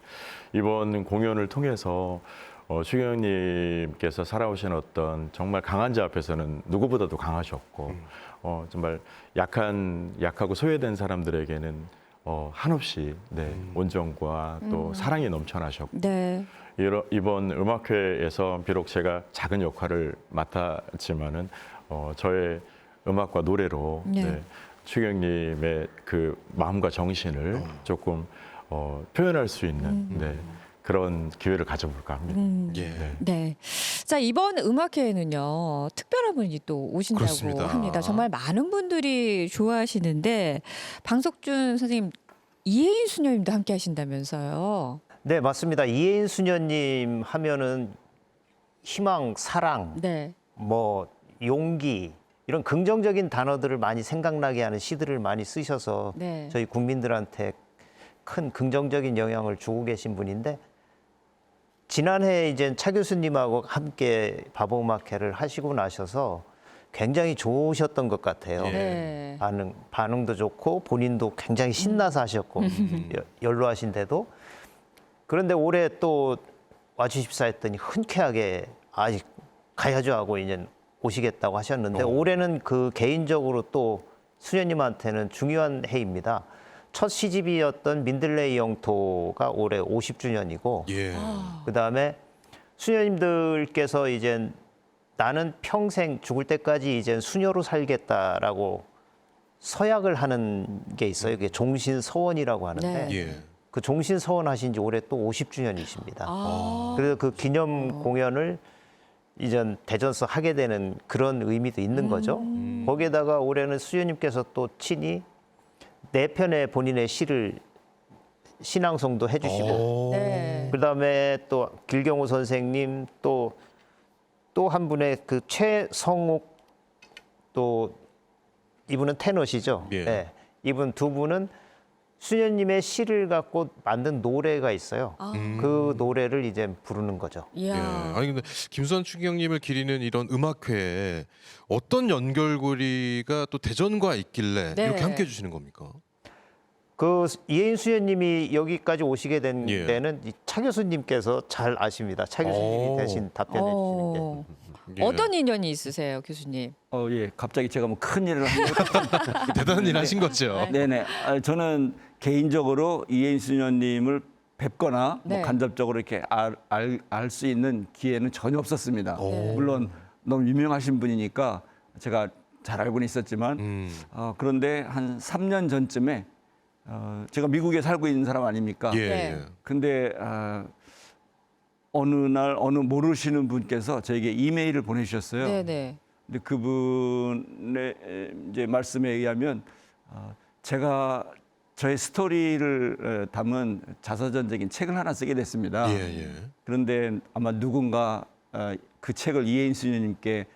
이번 공연을 통해서 추기경님께서 살아오신 어떤 정말 강한 자 앞에서는 누구보다도 강하셨고, 정말 약하고 소외된 사람들에게는 한없이 네, 온정과 또 사랑이 넘쳐나셨고, 네. 이번 음악회에서 비록 제가 작은 역할을 맡았지만은 저의 음악과 노래로 네. 네, 추기경님의 그 마음과 정신을 조금 표현할 수 있는 네, 그런 기회를 가져볼까 합니다. 예. 네. 네. 자, 이번 음악회에는요, 특별한 분이 또 오신다고 그렇습니다. 합니다. 정말 많은 분들이 좋아하시는데, 방석준 선생님, 이혜인 수녀님도 함께 하신다면서요. 네, 맞습니다. 이혜인 수녀님 하면은 희망, 사랑, 네. 뭐 용기 이런 긍정적인 단어들을 많이 생각나게 하는 시들을 많이 쓰셔서 네. 저희 국민들한테 큰 긍정적인 영향을 주고 계신 분인데 지난해 이제 차 교수님하고 함께 바보음악회를 하시고 나셔서 굉장히 좋으셨던 것 같아요. 네. 반응도 좋고 본인도 굉장히 신나서 하셨고 연로하신데도 그런데 올해 또 와주십사 했더니 흔쾌하게 아직 가야죠 하고 이제 오시겠다고 하셨는데 올해는 그 개인적으로 또 수녀님한테는 중요한 해입니다. 첫 시집이었던 민들레이 영토가 올해 50주년이고 예. 그다음에 수녀님들께서 이제 나는 평생 죽을 때까지 이제 수녀로 살겠다라고 서약을 하는 게 있어요. 그게 종신서원이라고 하는데 네. 예. 그 종신서원 하신 지 올해 또 50주년이십니다. 아. 그래서 그 기념 공연을 이전 대전서 하게 되는 그런 의미도 있는 거죠. 거기에다가 올해는 수녀님께서 또 친히 네 편의 본인의 시를 신앙송도 해주시고 네. 그다음에 또 길경호 선생님 또 한 분의 그 최성욱 또 이분은 테너시죠. 예. 네. 이분 두 분은 수녀님의 시를 갖고 만든 노래가 있어요. 그 노래를 이제 부르는 거죠. 이야. 예. 아니 근데 김수환 추기경님을 기리는 이런 음악회에 어떤 연결고리가 또 대전과 있길래 네. 이렇게 함께 해주시는 겁니까? 그 이혜인 수녀님이 여기까지 오시게 된 예. 데는 이 차 교수님께서 잘 아십니다. 차 교수님이 오. 대신 답변해 주시는 게. 예. 어떤 인연이 있으세요, 교수님? 예, 갑자기 제가 뭐 큰 일을 한 것 대단한 일 하신 거죠. 네네. 저는 개인적으로 이혜인 수녀님을 뵙거나 네. 뭐 간접적으로 이렇게 알 수 있는 기회는 전혀 없었습니다. 오. 물론 너무 유명하신 분이니까 제가 잘 알고는 있었지만 그런데 한 3년 전쯤에 제가 미국에 살고 있는 사람 아닙니까? 예. 네. 예. 근데 어느 날 어느 모르시는 분께서 저에게 이메일을 보내주셨어요. 네네. 근데 그분의 이제 말씀에 의하면 제가 저의 스토리를 담은 자서전적인 책을 하나 쓰게 됐습니다. 예. 예. 그런데 아마 누군가 그 책을 이혜인 수녀님께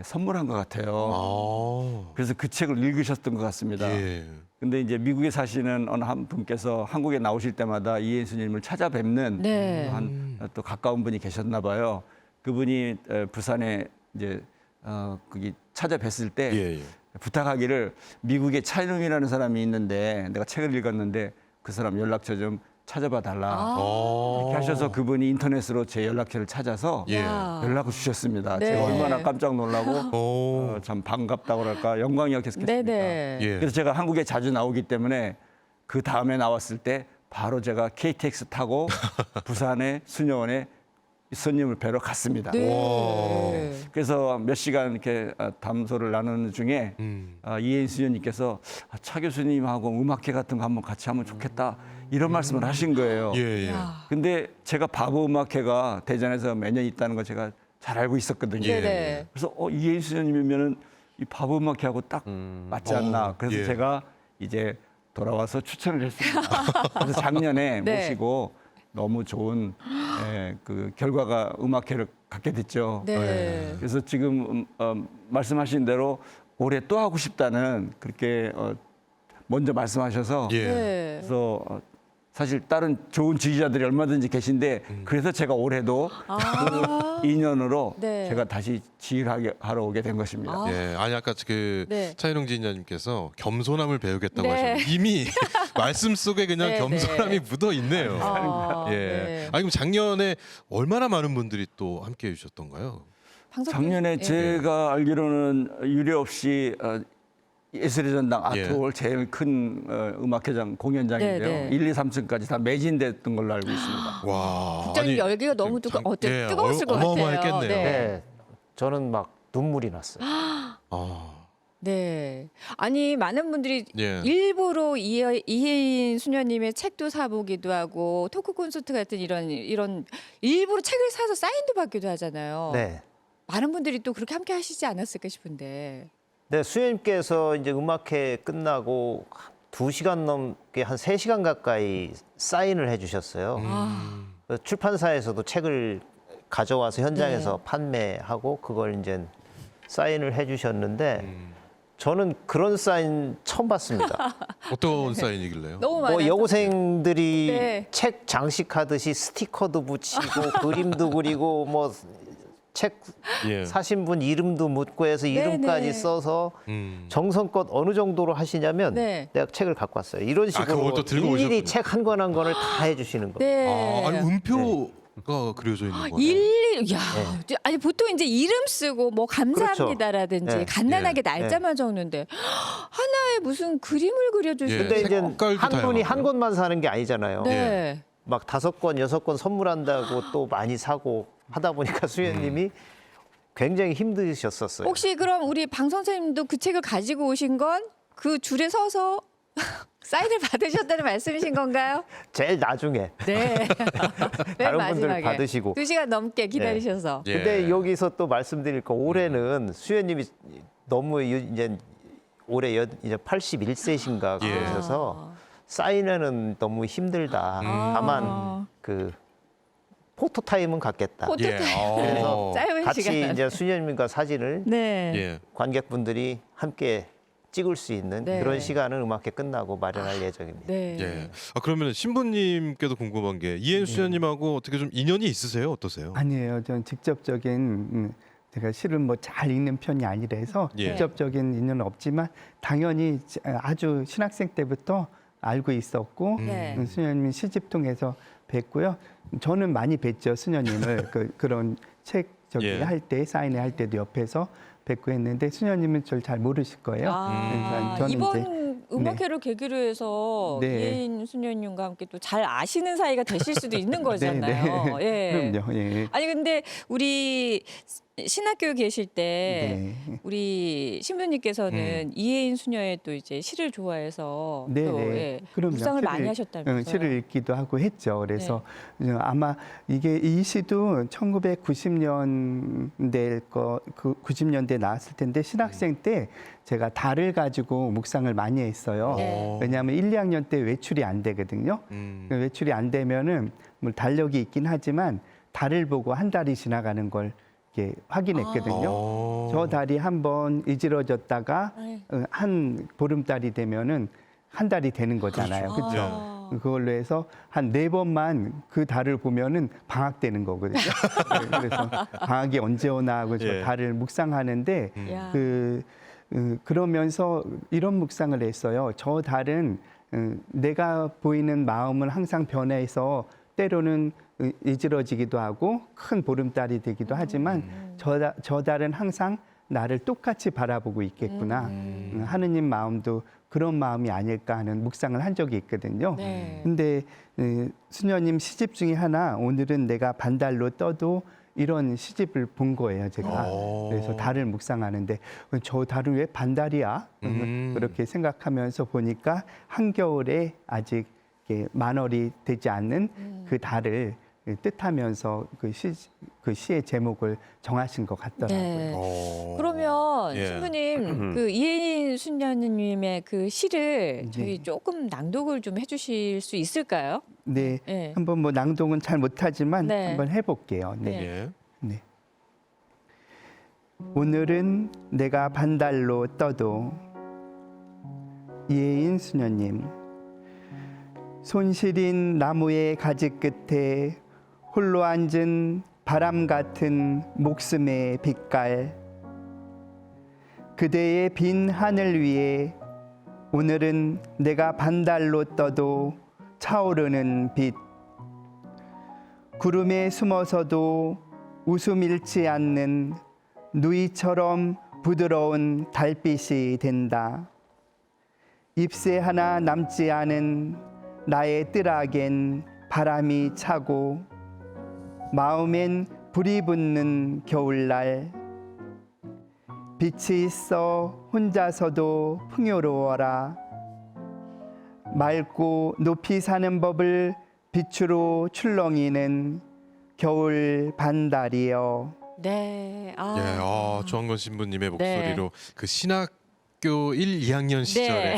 선물한 것 같아요. 아. 그래서 그 책을 읽으셨던 것 같습니다. 예. 근데 이제 미국에 사시는 어느 한 분께서 한국에 나오실 때마다 이혜인 수녀님을 찾아뵙는 네. 또 가까운 분이 계셨나 봐요. 그분이 부산에 이제 거기 찾아뵀을 때 예. 예. 부탁하기를 미국에 차이놈이라는 사람이 있는데 내가 책을 읽었는데 그 사람 연락처 좀 찾아봐 달라. 이렇게 하셔서 그분이 인터넷으로 제 연락처를 찾아서 예. 야. 연락을 주셨습니다. 네. 제가 얼마나 깜짝 놀라고 오. 참 반갑다고 할까 영광이었겠습니까. 네네. 예. 그래서 제가 한국에 자주 나오기 때문에 그 다음에 나왔을 때 바로 제가 KTX 타고 부산의 수녀원에 손님을 뵈러 갔습니다. 네. 그래서 몇 시간 이렇게 담소를 나누는 중에 이혜인 수녀님께서 차 교수님하고 음악회 같은 거 한번 같이 하면 좋겠다 이런 말씀을 하신 거예요. 예. 예. 근데 제가 바보 음악회가 대전에서 매년 있다는 걸 제가 잘 알고 있었거든요. 네네. 그래서 이혜인 수녀님이면은 이 바보 음악회하고 딱 맞지 않나. 그래서 예. 제가 이제 돌아와서 추천을 했습니다. 그래서 작년에 네. 모시고 너무 좋은 그 결과가 음악회를 갖게 됐죠. 네. 그래서 지금 말씀하신 대로 올해 또 하고 싶다는 그렇게 먼저 말씀하셔서 예. 네. 그래서 사실 다른 좋은 지휘자들이 얼마든지 계신데 그래서 제가 올해도 그 인연으로 네. 제가 다시 지휘를 하러 오게 된 것입니다. 아. 예, 아니 아까 그 네. 차인홍 지휘자님께서 겸손함을 배우겠다고 네. 하셨는데 이미 말씀 속에 그냥 네, 겸손함이 네. 묻어 있네요. 아, 예. 네. 아니 그럼 작년에 얼마나 많은 분들이 또 함께 해주셨던가요? 방송 작년에 예. 제가 알기로는 유례 없이 예술의 전당 예. 아트홀 제일 큰 음악회장 공연장인데요. 네, 네. 1, 2, 3층까지 다 매진됐던 걸로 알고 있습니다. 와, 국장님 열기가 너무 뜨거웠을 것 같아요. 어마어마했겠네요. 네. 네, 저는 막 눈물이 났어요. 아, 네. 아니 많은 분들이 예. 일부러 이혜인 수녀님의 책도 사보기도 하고 토크 콘서트 같은 이런 일부러 책을 사서 사인도 받기도 하잖아요. 네. 많은 분들이 또 그렇게 함께 하시지 않았을까 싶은데. 네, 수녀님께서 이제 음악회 끝나고 2시간 넘게 한 3시간 가까이 사인을 해주셨어요. 그래서 출판사에서도 책을 가져와서 현장에서 네. 판매하고 그걸 이제 사인을 해주셨는데 저는 그런 사인 처음 봤습니다. 어떤 사인이길래요? 너무 많아서. 뭐 여고생들이 네. 책 장식하듯이 스티커도 붙이고 그림도 그리고 뭐 책 예. 사신 분 이름도 묻고 해서 이름까지 네. 써서 음. 정성껏 어느 정도로 하시냐면 네. 내가 책을 갖고 왔어요. 이런 그걸 식으로 또 들고 일일이 오셨군요. 책 한 권 한 권을 다 해주시는 거예요. 네. 아, 아니 음표가 그려져 있는 거예요. 일일이 야 아니 보통 이제 이름 쓰고 뭐 감사합니다라든지 그렇죠. 네. 간단하게 예. 날짜만 적는데 하나에 무슨 그림을 그려주시는. 예. 근데 이제 색깔도 한 분이 한 다양하고요. 권만 사는 게 아니잖아요. 네. 막 5권, 6권 선물한다고 또 많이 사고 하다 보니까 수녀님이 굉장히 힘드셨었어요. 혹시 그럼 우리 방 선생님도 그 책을 가지고 오신 건 그 줄에 서서 사인을 받으셨다는 말씀이신 건가요? 제일 나중에. 네. 맨 다른 분들 마지막에. 받으시고. 2시간 넘게 기다리셔서. 예. 근데 여기서 또 말씀드릴 거 올해는 수녀님이 너무 이제 올해 이제 81세신가 예. 그러셔서 사인회는 너무 힘들다. 다만 그 포토 타임은 갖겠다. 포토 예. 그래서 짧은 같이 시간. 이제 수녀님과 사진을 네. 예. 관객분들이 함께 찍을 수 있는 네. 그런 시간을 음악회 끝나고 마련할 예정입니다. 네. 예. 아 그러면 신부님께도 궁금한 게 이혜인 수녀님하고 어떻게 좀 인연이 있으세요? 어떠세요? 아니에요. 전 직접적인 제가 시를 뭐 잘 읽는 편이 아니라서 예. 직접적인 인연은 없지만 당연히 아주 신학생 때부터 알고 있었고 네. 수녀님 시집 통해서 뵀고요. 저는 많이 뵀죠 수녀님을 그런 책 예. 할 때 사인회 할 때도 옆에서 뵙고 했는데 수녀님은 저를 잘 모르실 거예요. 그러니까 저는 이번 음악회를 계기로 해서 네. 이혜인 수녀님과 함께 또 잘 아시는 사이가 되실 수도 있는 거잖아요. 예. 그럼요. 예. 아니 근데 우리 신학교 계실 때 네. 우리 신부님께서는 이혜인 수녀의 또 이제 시를 좋아해서 네, 또 네. 예, 그럼요. 묵상을 많이 시를, 하셨다면서요. 시를 읽기도 하고 했죠. 그래서 네. 아마 이게 이 시도 1990년대 90년대 나왔을 텐데 신학생 때 제가 달을 가지고 묵상을 많이 했어요. 네. 왜냐하면 1, 2학년 때 외출이 안 되거든요. 외출이 안 되면은 뭐 달력이 있긴 하지만 달을 보고 한 달이 지나가는 걸 이렇게 확인했거든요. 저 달이 한번 이지러졌다가 네. 한 보름달이 되면은 한 달이 되는 거잖아요. 그렇죠. 그렇죠? 그걸로 해서 한 4번만 그 달을 보면은 방학되는 거거든요. 네, 그래서 방학이 언제 오나 하고 저 예. 달을 묵상하는데 야. 그러면서 이런 묵상을 했어요. 저 달은 내가 보이는 마음은 항상 변해서 때로는 이지러지기도 하고 큰 보름달이 되기도 하지만 저 달은 항상 나를 똑같이 바라보고 있겠구나. 하느님 마음도 그런 마음이 아닐까 하는 묵상을 한 적이 있거든요. 네. 근데 수녀님 시집 중에 하나 오늘은 내가 반달로 떠도 이런 시집을 본 거예요, 제가. 그래서 달을 묵상하는데 저 달은 왜 반달이야? 그렇게 생각하면서 보니까 한겨울에 아직 이렇게 만월이 되지 않는 그 달을 뜻하면서 그 그 시의 제목을 정하신 것 같더라고요. 네. 어. 그러면 예. 신부님 그 이혜인 순녀님의 그 시를 네. 저희 조금 낭독을 좀 해주실 수 있을까요? 네, 네. 한번 뭐 낭독은 잘 못하지만 네. 한번 해볼게요. 네. 네. 예. 네. 오늘은 내가 반달로 떠도 이혜인 수녀님 손시린 나무의 가지 끝에 홀로 앉은 바람 같은 목숨의 빛깔 그대의 빈 하늘 위에 오늘은 내가 반달로 떠도 차오르는 빛 구름에 숨어서도 웃음 잃지 않는 누이처럼 부드러운 달빛이 된다. 잎새 하나 남지 않은 나의 뜰악엔 바람이 차고 마음엔 불이 붙는 겨울날 빛이 있어 혼자서도 풍요로워라. 맑고 높이 사는 법을 빛으로 출렁이는 겨울 반달이여. 네. 아. 예, 조한건 신부님의 네. 목소리로 그 신학교 1, 2학년 시절에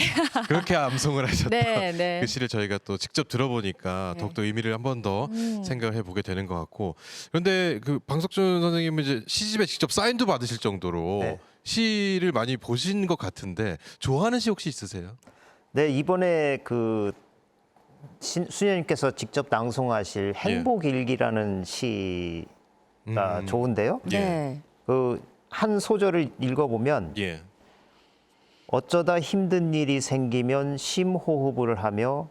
그렇게 암송을 하셨던 네, 네. 그 시를 저희가 또 직접 들어보니까 네. 더욱더 의미를 한 번 더 생각을 해보게 되는 것 같고 그런데 그 방석준 선생님은 이제 시집에 직접 사인도 받으실 정도로 네. 시를 많이 보신 것 같은데 좋아하는 시 혹시 있으세요? 네, 이번에 그 수녀님께서 직접 낭송하실 행복일기라는 시가 좋은데요. 네. 그 한 소절을 읽어보면 예. 어쩌다 힘든 일이 생기면 심호흡을 하며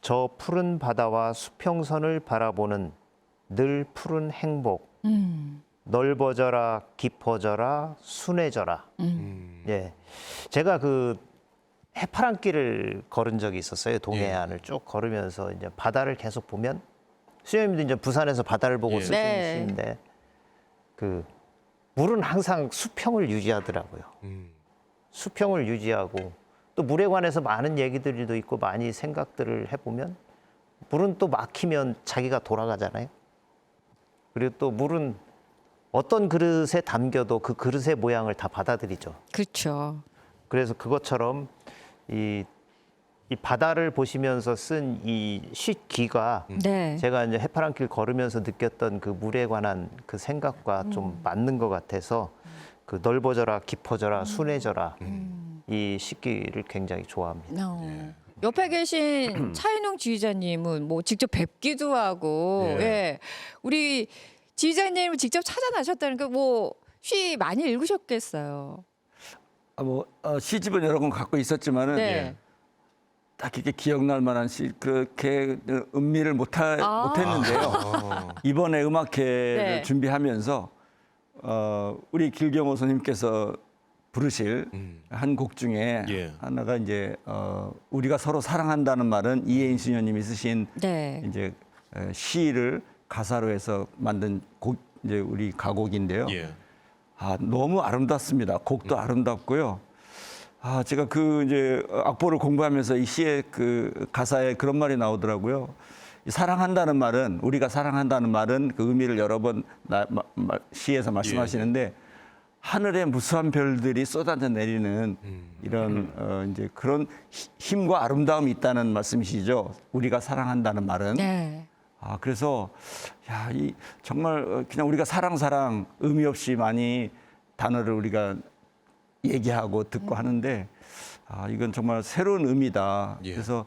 저 푸른 바다와 수평선을 바라보는 늘 푸른 행복 넓어져라 깊어져라 순해져라. 예, 제가 그 해파랑길을 걸은 적이 있었어요. 동해안을 쭉 걸으면서 이제 바다를 계속 보면 수녀님도 이제 부산에서 바다를 보고 예. 쓰시는 네. 시인데 그 물은 항상 수평을 유지하더라고요. 수평을 유지하고 또 물에 관해서 많은 얘기들도 있고 많이 생각들을 해보면 물은 또 막히면 자기가 돌아가잖아요. 그리고 또 물은 어떤 그릇에 담겨도 그 그릇의 모양을 다 받아들이죠. 그렇죠. 그래서 그것처럼 이 바다를 보시면서 쓴 이 시귀가 네. 제가 이제 해파랑길 걸으면서 느꼈던 그 물에 관한 그 생각과 좀 맞는 것 같아서 그 넓어져라 깊어져라 순해져라 이 시귀를 굉장히 좋아합니다. 옆에 계신 차인웅 지휘자님은 뭐 직접 뵙기도 하고, 예. 예. 우리 지휘자님을 직접 찾아나셨다는 게 뭐 시 많이 읽으셨겠어요. 시집은 여러 권 갖고 있었지만은 네. 딱 이렇게 기억날 만한 시 그렇게 음미를 못했는데요. 이번에 음악회를 네. 준비하면서 우리 길경호 선생님께서 부르실 한 곡 중에 예. 하나가 이제 우리가 서로 사랑한다는 말은 이혜인 수녀님이 쓰신 네. 이제 시를 가사로 해서 만든 곡 이제 우리 가곡인데요. 예. 너무 아름답습니다. 곡도 아름답고요. 제가 그 이제 악보를 공부하면서 이 시의 그 가사에 그런 말이 나오더라고요. 이 사랑한다는 말은 우리가 사랑한다는 말은 그 의미를 여러 번 시에서 말씀하시는데 하늘에 무수한 별들이 쏟아져 내리는 이런 이제 그런 힘과 아름다움이 있다는 말씀이시죠. 우리가 사랑한다는 말은. 네. 그래서 이 정말 그냥 우리가 사랑 의미 없이 많이 단어를 우리가 얘기하고 듣고 하는데 이건 정말 새로운 의미다. 예. 그래서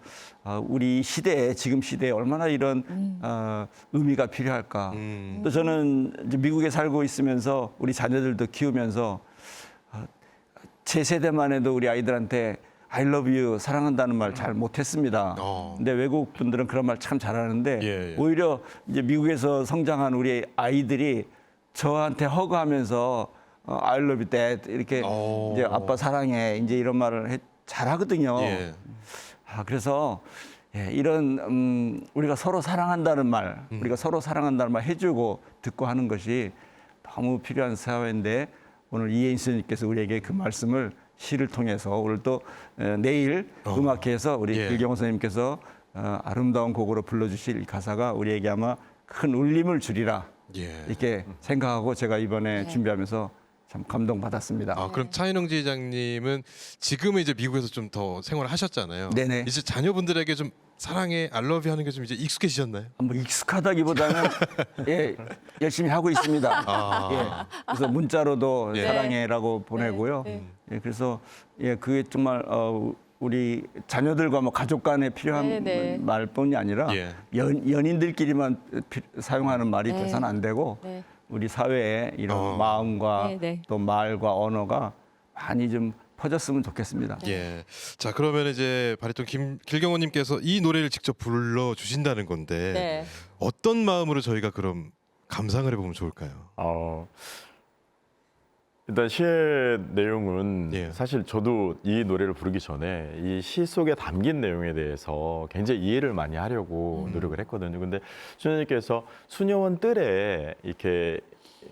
우리 시대에 지금 시대에 얼마나 이런 의미가 필요할까. 또 저는 이제 미국에 살고 있으면서 우리 자녀들도 키우면서 제 세대만 해도 우리 아이들한테 I love you 사랑한다는 말 잘 못했습니다. 근데 외국 분들은 그런 말 참 잘하는데 예, 예. 오히려 이제 미국에서 성장한 우리 아이들이 저한테 허그하면서 I love you dad 이렇게 이제 아빠 사랑해 이제 이런 말을 잘하거든요. 예. 그래서 이런 우리가 서로 사랑한다는 말, 우리가 서로 사랑한다는 말 해주고 듣고 하는 것이 너무 필요한 사회인데 오늘 이혜인 선생님께서 우리에게 그 말씀을 시를 통해서 오늘 또 내일 음악회에서 우리 예. 길경호 선생님께서 아름다운 곡으로 불러주실 이 가사가 우리에게 아마 큰 울림을 주리라 예. 이렇게 생각하고 제가 이번에 준비하면서 참 감동받았습니다. 아, 그럼 차인웅 지회장님은 지금은 이제 미국에서 좀 더 생활을 하셨잖아요. 네네. 이제 자녀분들에게 좀 사랑해, 알러뷰 하는 게 좀 이제 익숙해지셨나요? 뭐 익숙하다기보다는 예, 열심히 하고 있습니다. 예, 그래서 문자로도 예. 사랑해라고 보내고요. 예, 그래서 예, 그게 정말 우리 자녀들과 뭐 가족 간에 필요한 말뿐이 아니라 예. 연인들끼리만 사용하는 말이 네. 돼서는 안 되고 네. 우리 사회에 이런 마음과 또 말과 언어가 많이 좀 퍼졌으면 좋겠습니다. 예. 자, 그러면 이제 바리톤 길경호님께서 이 노래를 직접 불러 주신다는 건데 네. 어떤 마음으로 저희가 그럼 감상을 해보면 좋을까요? 일단 시의 내용은 예. 사실 저도 이 노래를 부르기 전에 이 시 속에 담긴 내용에 대해서 굉장히 이해를 많이 하려고 노력을 했거든요. 근데 수녀님께서 수녀원 뜰에 이렇게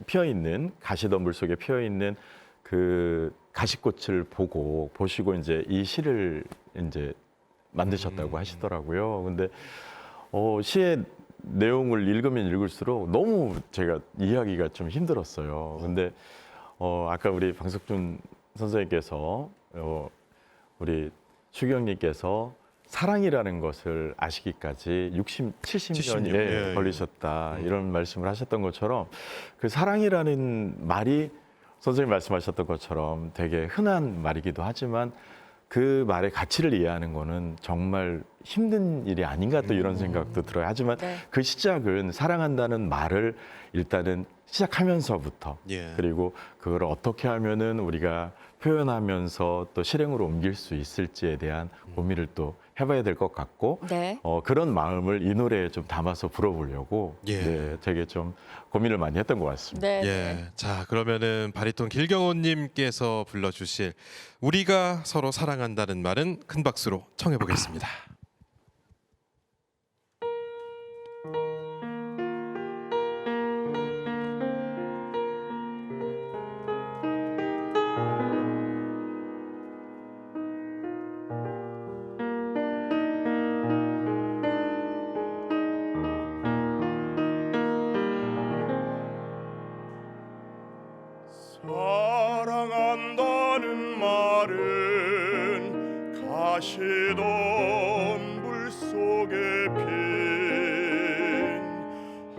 피어 있는 가시덤불 속에 피어 있는 그 가시꽃을 보시고 이제 이 시를 이제 만드셨다고 하시더라고요. 근데 시의 내용을 읽으면 읽을수록 너무 제가 이해하기가 좀 힘들었어요. 근데 아까 우리 방석준 선생님께서 우리 추기경님께서 사랑이라는 것을 아시기까지 60, 70년이 예, 걸리셨다 이런 말씀을 하셨던 것처럼 그 사랑이라는 말이 선생님 말씀하셨던 것처럼 되게 흔한 말이기도 하지만 그 말의 가치를 이해하는 거는 정말 힘든 일이 아닌가 또 이런 생각도 들어요. 하지만 그 시작은 사랑한다는 말을 일단은 시작하면서부터 예. 그리고 그걸 어떻게 하면은 우리가 표현하면서 또 실행으로 옮길 수 있을지에 대한 고민을 또 해봐야 될 것 같고 그런 마음을 이 노래에 좀 담아서 불어보려고 되게 좀 고민을 많이 했던 것 같습니다. 예. 자, 그러면은 바리톤 길경호님께서 불러주실 우리가 서로 사랑한다는 말은 큰 박수로 청해 보겠습니다. 사랑한다는 말은 가시덤불 속에 핀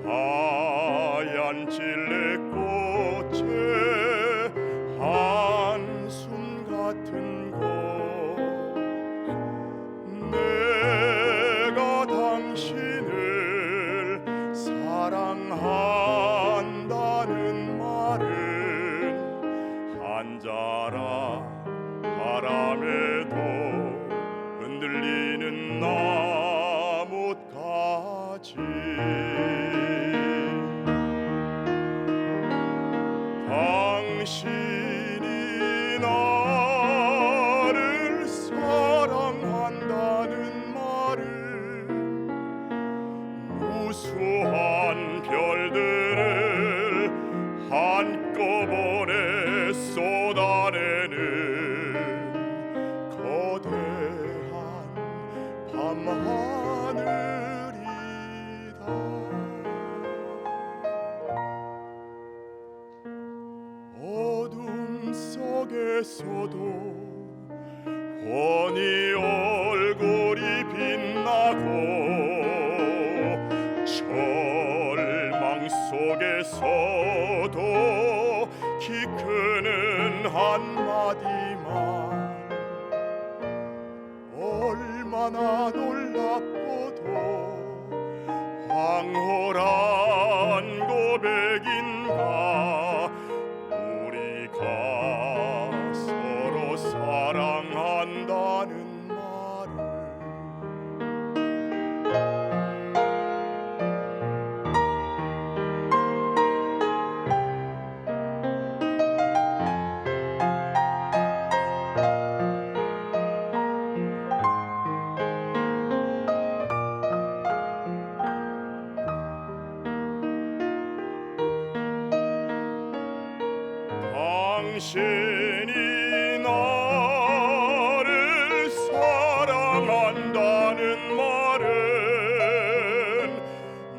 하얀 찔레꽃의 한숨 같은 것 내가 당신을 사랑한다는 말은 한자라 바람에도 흔들리는 나뭇가지 당신이 나를 사랑한다는 말은 무수한 별들을 한꺼번에 쏟아내는 거대한 밤하늘이다. 어둠 속에서도 훤히 얼굴이 빛나고 절망 속에서도 키 크는 한마디 말 얼마나 놀랍고도 황홀한 고백인가 우리가 서로 사랑한다는 말을 당신이 나를 사랑한다는 말은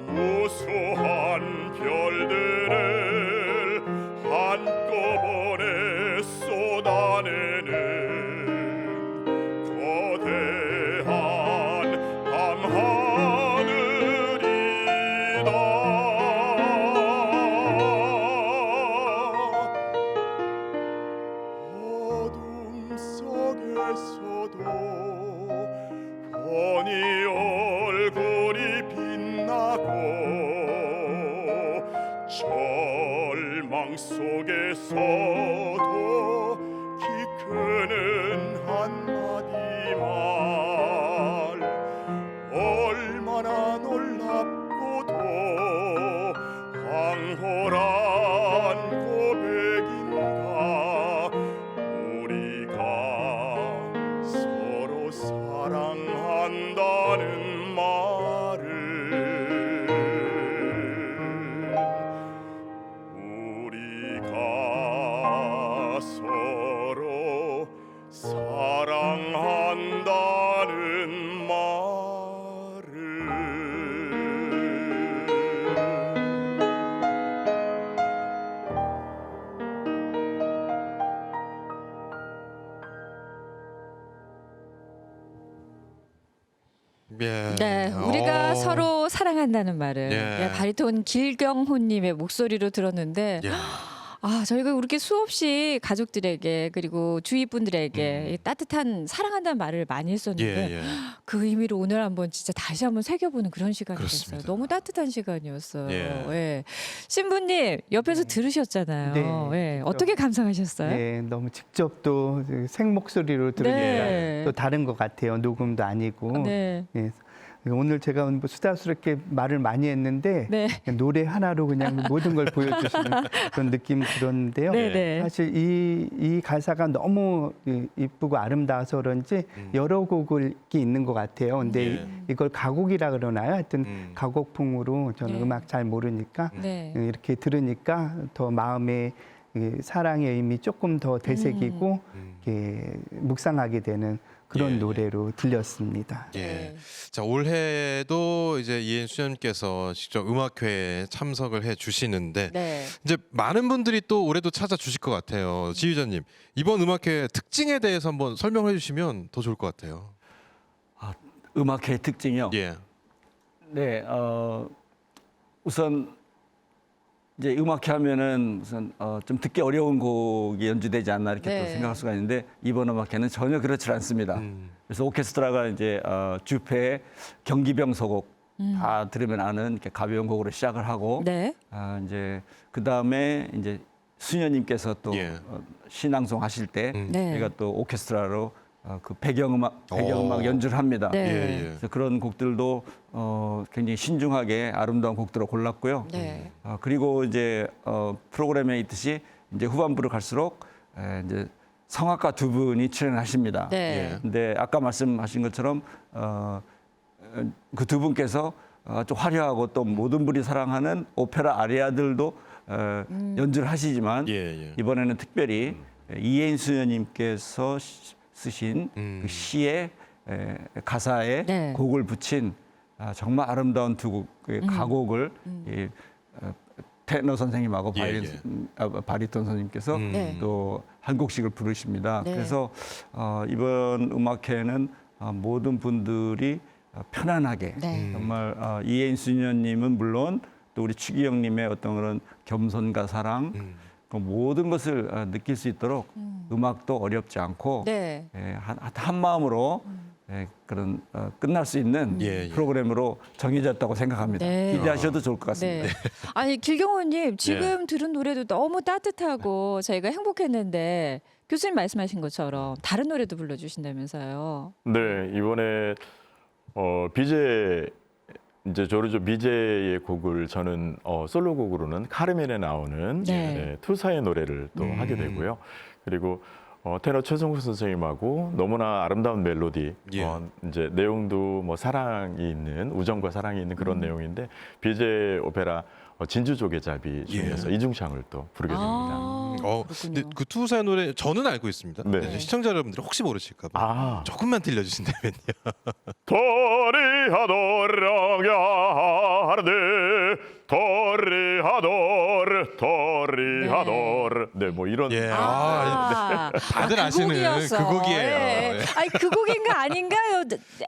무수한 별들 절망 속에서도 키 크는 한마디 말 얼마나 놀랍고도 황홀한 고백인가 우리가 서로 사랑한다는 말을 우리가 서로 사랑한다는 말을 예. 네, 우리가 어. 서로 사랑한다는 말을 예. 예, 바리톤 길경호님의 목소리로 들었는데 예. 아 저희가 이렇게 수없이 가족들에게 그리고 주위 분들에게 이 따뜻한 사랑한다는 말을 많이 했었는데 예, 예. 그 의미를 오늘 한번 진짜 다시 한번 새겨보는 그런 시간이 그렇습니다. 됐어요. 너무 따뜻한 시간이었어요. 예. 예. 신부님 옆에서 들으셨잖아요. 네, 예. 어떻게 감상하셨어요? 네, 너무 직접 또 생목소리로 들으니까 네. 또 다른 것 같아요. 녹음도 아니고. 네. 예. 오늘 제가 뭐 수다스럽게 말을 많이 했는데 네. 노래 하나로 그냥 모든 걸 보여주시는 그런 느낌 들었는데요. 네, 네. 사실 이 가사가 너무 이쁘고 아름다워서 그런지 여러 곡이 있는 것 같아요. 근데 예. 이걸 가곡이라 그러나요? 하여튼 가곡풍으로 저는 네. 음악 잘 모르니까 네. 이렇게 들으니까 더 마음에 사랑의 의미 조금 더 되새기고 이렇게 묵상하게 되는 그런 예, 예. 노래로 들렸습니다. 예. 네. 자, 올해도 이제 이혜인 수녀님께서 직접 음악회에 참석을 해 주시는데 네. 이제 많은 분들이 또 올해도 찾아주실 것 같아요. 지휘자님, 이번 음악회 특징에 대해서 한번 설명을 해주시면 더 좋을 것 같아요. 음악회의 특징이요. 예. 네, 우선 이제 음악회 하면은 우선 좀 듣기 어려운 곡이 연주되지 않나 이렇게 네. 또 생각할 수가 있는데 이번 음악회는 전혀 그렇지 않습니다. 그래서 오케스트라가 이제 주패 경기병 서곡 다 들으면 아는 이렇게 가벼운 곡으로 시작을 하고 네. 이제 그 다음에 이제 수녀님께서 또 예. 신앙송 하실 때 네. 저희가 또 오케스트라로 그 배경음악 오. 연주를 합니다. 네. 예, 예. 그래서 그런 곡들도 굉장히 신중하게 아름다운 곡들을 골랐고요. 네. 그리고 이제 프로그램에 있듯이 이제 후반부로 갈수록 이제 성악가 두 분이 출연하십니다. 네. 근데 아까 말씀하신 것처럼 그 두 분께서 좀 화려하고 또 모든 분이 사랑하는 오페라 아리아들도 연주를 하시지만 예, 예. 이번에는 특별히 이혜인 수녀님께서 쓰신 그 시의 가사에 네. 곡을 붙인 정말 아름다운 두 곡의 가곡을 이, 테너 선생님하고 예, 바리톤 선생님께서 네. 또 한 곡씩을 부르십니다. 네. 그래서 이번 음악회는 모든 분들이 편안하게 네. 정말 이혜인 수녀님은 물론 또 우리 추기영님의 어떤 그런 겸손과 사랑 그 모든 것을 느낄 수 있도록 음악도 어렵지 않고 네. 한 마음으로 그런 끝날 수 있는 예, 예. 프로그램으로 정해졌다고 생각합니다. 네. 기대하셔도 좋을 것 같습니다. 네. 아니 길경호님 지금 들은 노래도 너무 따뜻하고 저희가 행복했는데 교수님 말씀하신 것처럼 다른 노래도 불러주신다면서요. 네, 이번에 비제 이제 조르조 비제의 곡을 저는 솔로곡으로는 카르멘에 나오는 네. 투사의 노래를 또 하게 되고요. 그리고 테너 최성수 선생님하고 너무나 아름다운 멜로디, 예. 이제 내용도 뭐 사랑이 있는 우정과 사랑이 있는 그런 내용인데 비제 오페라 진주조개잡이 중에서 이중창을 또 부르게 됩니다. 아, 근데 그렇군요. 그 투사의 노래 저는 알고 있습니다. 네. 네, 시청자 여러분들이 혹시 모르실까 봐 아, 조금만 들려주신다면요. Toreador, Arde, Toreador, 토리아도르. 네, 뭐 이런. 예. 다들 그 아시는 곡이었어. 그 곡이에요. 예. 예. 아니 그 곡인가 아닌가요?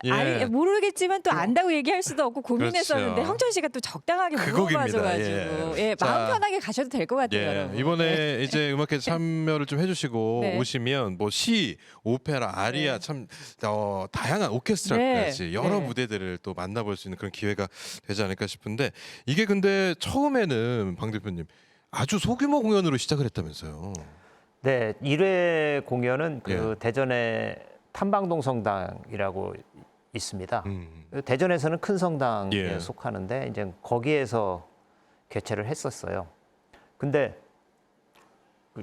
예. 아니, 모르겠지만 또 안다고 얘기할 수도 없고 고민했었는데 그렇죠. 형철 씨가 또 적당하게 그 물어봐줘가지고 곡입니다. 예, 자, 마음 편하게 가셔도 될 것 같아요. 예, 여러분. 이번에 이제 음악회 참여를 좀 해주시고 네. 오시면 뭐 시, 오페라, 아리아 참 다양한 오케스트라까지 네. 여러 네. 무대들을 또 만나볼 수 있는 그런 기회가 되지 않을까 싶은데 이게 근데 처음에는 방 대표님 아주 소규모 공연으로 시작을 했다면서요. 네, 1회 공연은 그 예. 대전의 탐방동 성당이라고 있습니다. 음. 대전에서는 큰 성당에 예. 속하는데 이제 거기에서 개최를 했었어요. 근데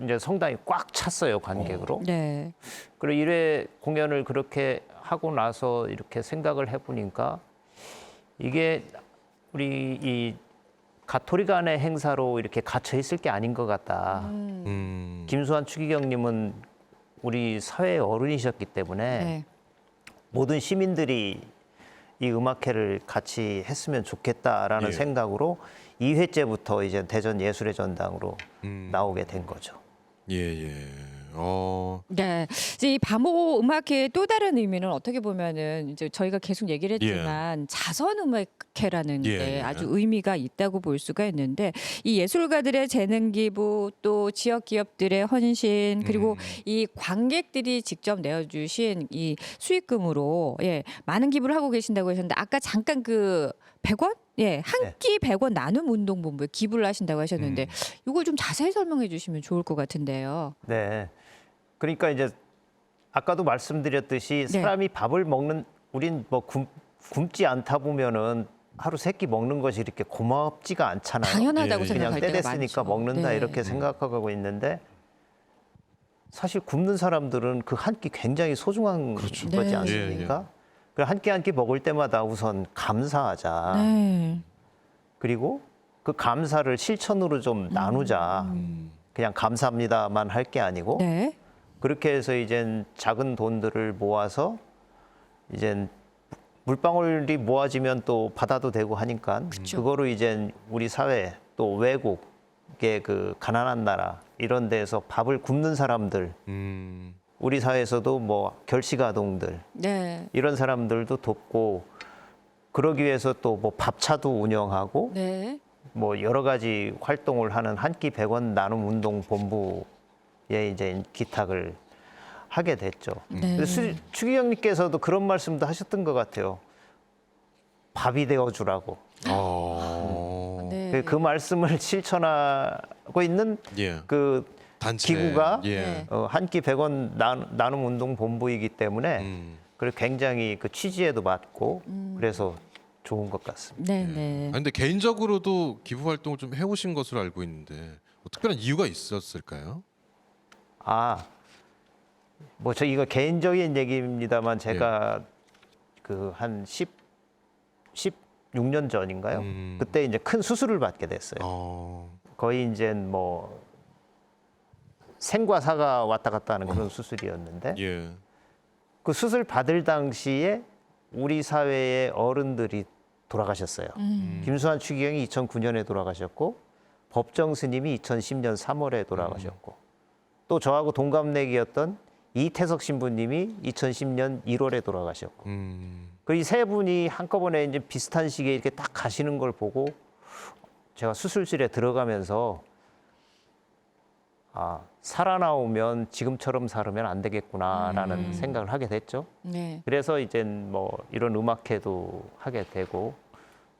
이제 성당이 꽉 찼어요, 관객으로. 네. 그리고 1회 공연을 그렇게 하고 나서 이렇게 생각을 해보니까 이게 우리 이 가톨릭안의 행사로 이렇게 갇혀 있을 게 아닌 것 같다. 김수환 추기경님은 우리 사회의 어른이셨기 때문에 네. 모든 시민들이 이 음악회를 같이 했으면 좋겠다라는 예. 생각으로 2회째부터 이제 대전 예술의 전당으로 음. 나오게 된 거죠. 예, 예. 네, 이제 이 바모 음악회의 또 다른 의미는 어떻게 보면은 이제 저희가 계속 얘기를 했지만 자선 음악회라는 예, 게 예. 아주 의미가 있다고 볼 수가 있는데 이 예술가들의 재능 기부 또 지역 기업들의 헌신 그리고 이 관객들이 직접 내어주신 이 수익금으로 예 많은 기부를 하고 계신다고 하셨는데 아까 잠깐 그 100원? 예, 한 끼 100원 나눔 운동본부에 기부를 하신다고 하셨는데 이걸 좀 자세히 설명해 주시면 좋을 것 같은데요. 네. 그러니까 이제 아까도 말씀드렸듯이 네. 사람이 밥을 먹는 우린 뭐 굶지 않다 보면은 하루 세 끼 먹는 것이 이렇게 고맙지가 않잖아요. 당연하다고 예, 예. 그냥 생각할 때 때가 됐으니까 많죠. 먹는다 네. 이렇게 생각하고 있는데 사실 굶는 사람들은 그 한 끼 굉장히 소중한 거지 네. 않습니까? 그 한 끼 한 끼 먹을 때마다 우선 감사하자. 네. 그리고 그 감사를 실천으로 좀 나누자. 그냥 감사합니다만 할 게 아니고 네. 그렇게 해서 이젠 작은 돈들을 모아서 이젠 물방울이 모아지면 또 바다도 되고 하니까 그거로 이젠 우리 사회 또 외국의 그 가난한 나라 이런 데서 밥을 굶는 사람들 우리 사회에서도 뭐 결식아동들 네. 이런 사람들도 돕고 그러기 위해서 또 뭐 밥차도 운영하고 네. 뭐 여러 가지 활동을 하는 한 끼 100원 나눔 운동 본부에 이제 기탁을 하게 됐죠. 네. 추기경님께서도 그런 말씀도 하셨던 것 같아요. 밥이 되어주라고. 네. 그 말씀을 실천하고 있는 예. 그 단체 기구가 예. 네. 한 끼 100원 나눔 운동 본부이기 때문에 그리고 굉장히 그 취지에도 맞고 그래서 좋은 것 같습니다. 네, 네. 아, 근데 개인적으로도 기부 활동을 좀 해오신 것으로 알고 있는데 특별한 이유가 있었을까요? 뭐 저 이거 개인적인 얘기입니다만 제가 예. 그 한 16년 전인가요? 음. 그때 이제 큰 수술을 받게 됐어요. 거의 이제 뭐 생과 사가 왔다 갔다 하는 그런 수술이었는데 예. 그 수술 받을 당시에 우리 사회의 어른들이 돌아가셨어요. 김수환 추기경이 2009년에 돌아가셨고 법정 스님이 2010년 3월에 돌아가셨고 또 저하고 동갑내기였던 이태석 신부님이 2010년 1월에 돌아가셨고 그 이 세 분이 한꺼번에 이제 비슷한 시기에 이렇게 딱 가시는 걸 보고 제가 수술실에 들어가면서 살아나오면 지금처럼 살으면 안 되겠구나라는 생각을 하게 됐죠. 네. 그래서 이제 뭐 이런 음악회도 하게 되고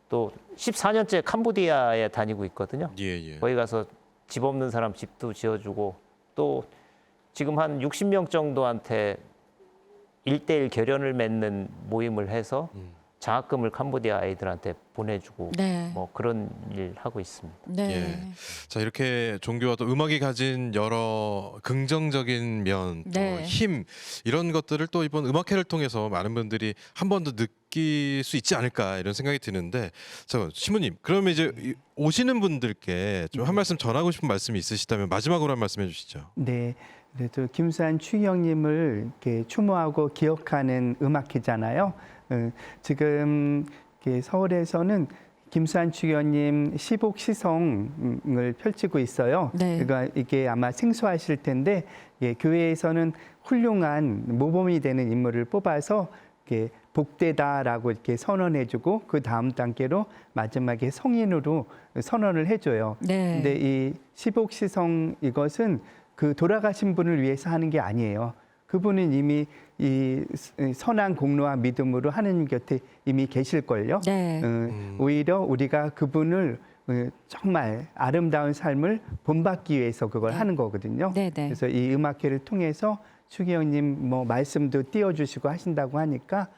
또 14년째 캄보디아에 다니고 있거든요. 예, 예. 거기 가서 집 없는 사람 집도 지어주고 또 지금 한 60명 정도한테 1대1 결연을 맺는 모임을 해서 장학금을 캄보디아 아이들한테 보내주고 네. 뭐 그런 일 하고 있습니다. 네. 예. 자, 이렇게 종교와 또 음악이 가진 여러 긍정적인 면, 또 네. 힘 이런 것들을 또 이번 음악회를 통해서 많은 분들이 한 번 더 느낄 수 있지 않을까 이런 생각이 드는데, 자, 신부님, 그러면 이제 오시는 분들께 좀 한 말씀 전하고 싶은 말씀이 있으시다면 마지막으로 한 말씀 해주시죠. 네. 그래도 김수환 추기경님을 이렇게 추모하고 기억하는 음악회잖아요. 지금 이렇게 서울에서는 김수환 추기경님 시복시성을 펼치고 있어요. 네. 그러니까 이게 아마 생소하실 텐데 예, 교회에서는 훌륭한 모범이 되는 인물을 뽑아서 이렇게 복되다라고 이렇게 선언해주고 그 다음 단계로 마지막에 성인으로 선언을 해줘요. 네. 근데 이 시복시성 이것은 그 돌아가신 분을 위해서 하는 게 아니에요. 그분은 이미 이 선한 공로와 믿음으로 하나님 곁에 이미 계실걸요. 네. 오히려 우리가 그분을 정말 아름다운 삶을 본받기 위해서 그걸 하는 거거든요. 네, 네. 그래서 이 음악회를 통해서 추기경님 뭐 말씀도 띄워주시고 하신다고 하니까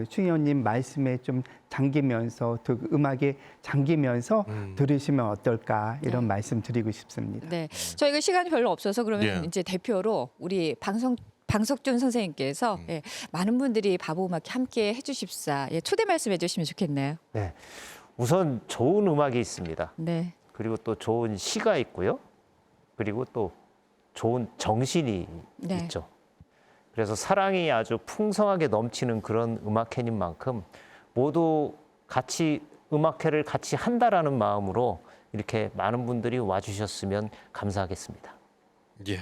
추기경님 말씀에 좀 잠기면서 또 음악에 잠기면서 들으시면 어떨까 이런 말씀 드리고 싶습니다. 네. 저희가 시간이 별로 없어서 그러면 예. 이제 대표로 우리 방석준 선생님께서 예, 많은 분들이 바보 음악회 함께 해주십사 예, 초대 말씀해 주시면 좋겠네요. 네. 우선 좋은 음악이 있습니다. 네. 그리고 또 좋은 시가 있고요. 그리고 또 좋은 정신이 네. 있죠. 그래서 사랑이 아주 풍성하게 넘치는 그런 음악회인 만큼 모두 같이 음악회를 같이 한다라는 마음으로 이렇게 많은 분들이 와주셨으면 감사하겠습니다. 예.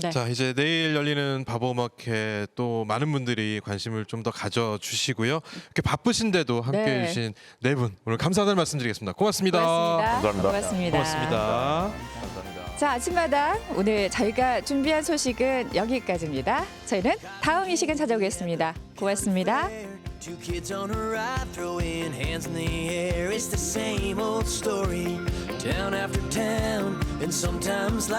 네. 자, 이제 내일 열리는 바보음악회 또 많은 분들이 관심을 좀 더 가져주시고요. 이렇게 바쁘신데도 함께 네. 해주신 네 분 오늘 감사하다는 말씀드리겠습니다. 고맙습니다. 고맙습니다. 감사합니다. 고맙습니다. 자, 아침마당 오늘 저희가 준비한 소식은 여기까지입니다. 저희는 다음 이 시간 찾아오겠습니다. 고맙습니다. Two kids on a ride, throwing hands in the air. It's the same old story, town after town, and sometimes life.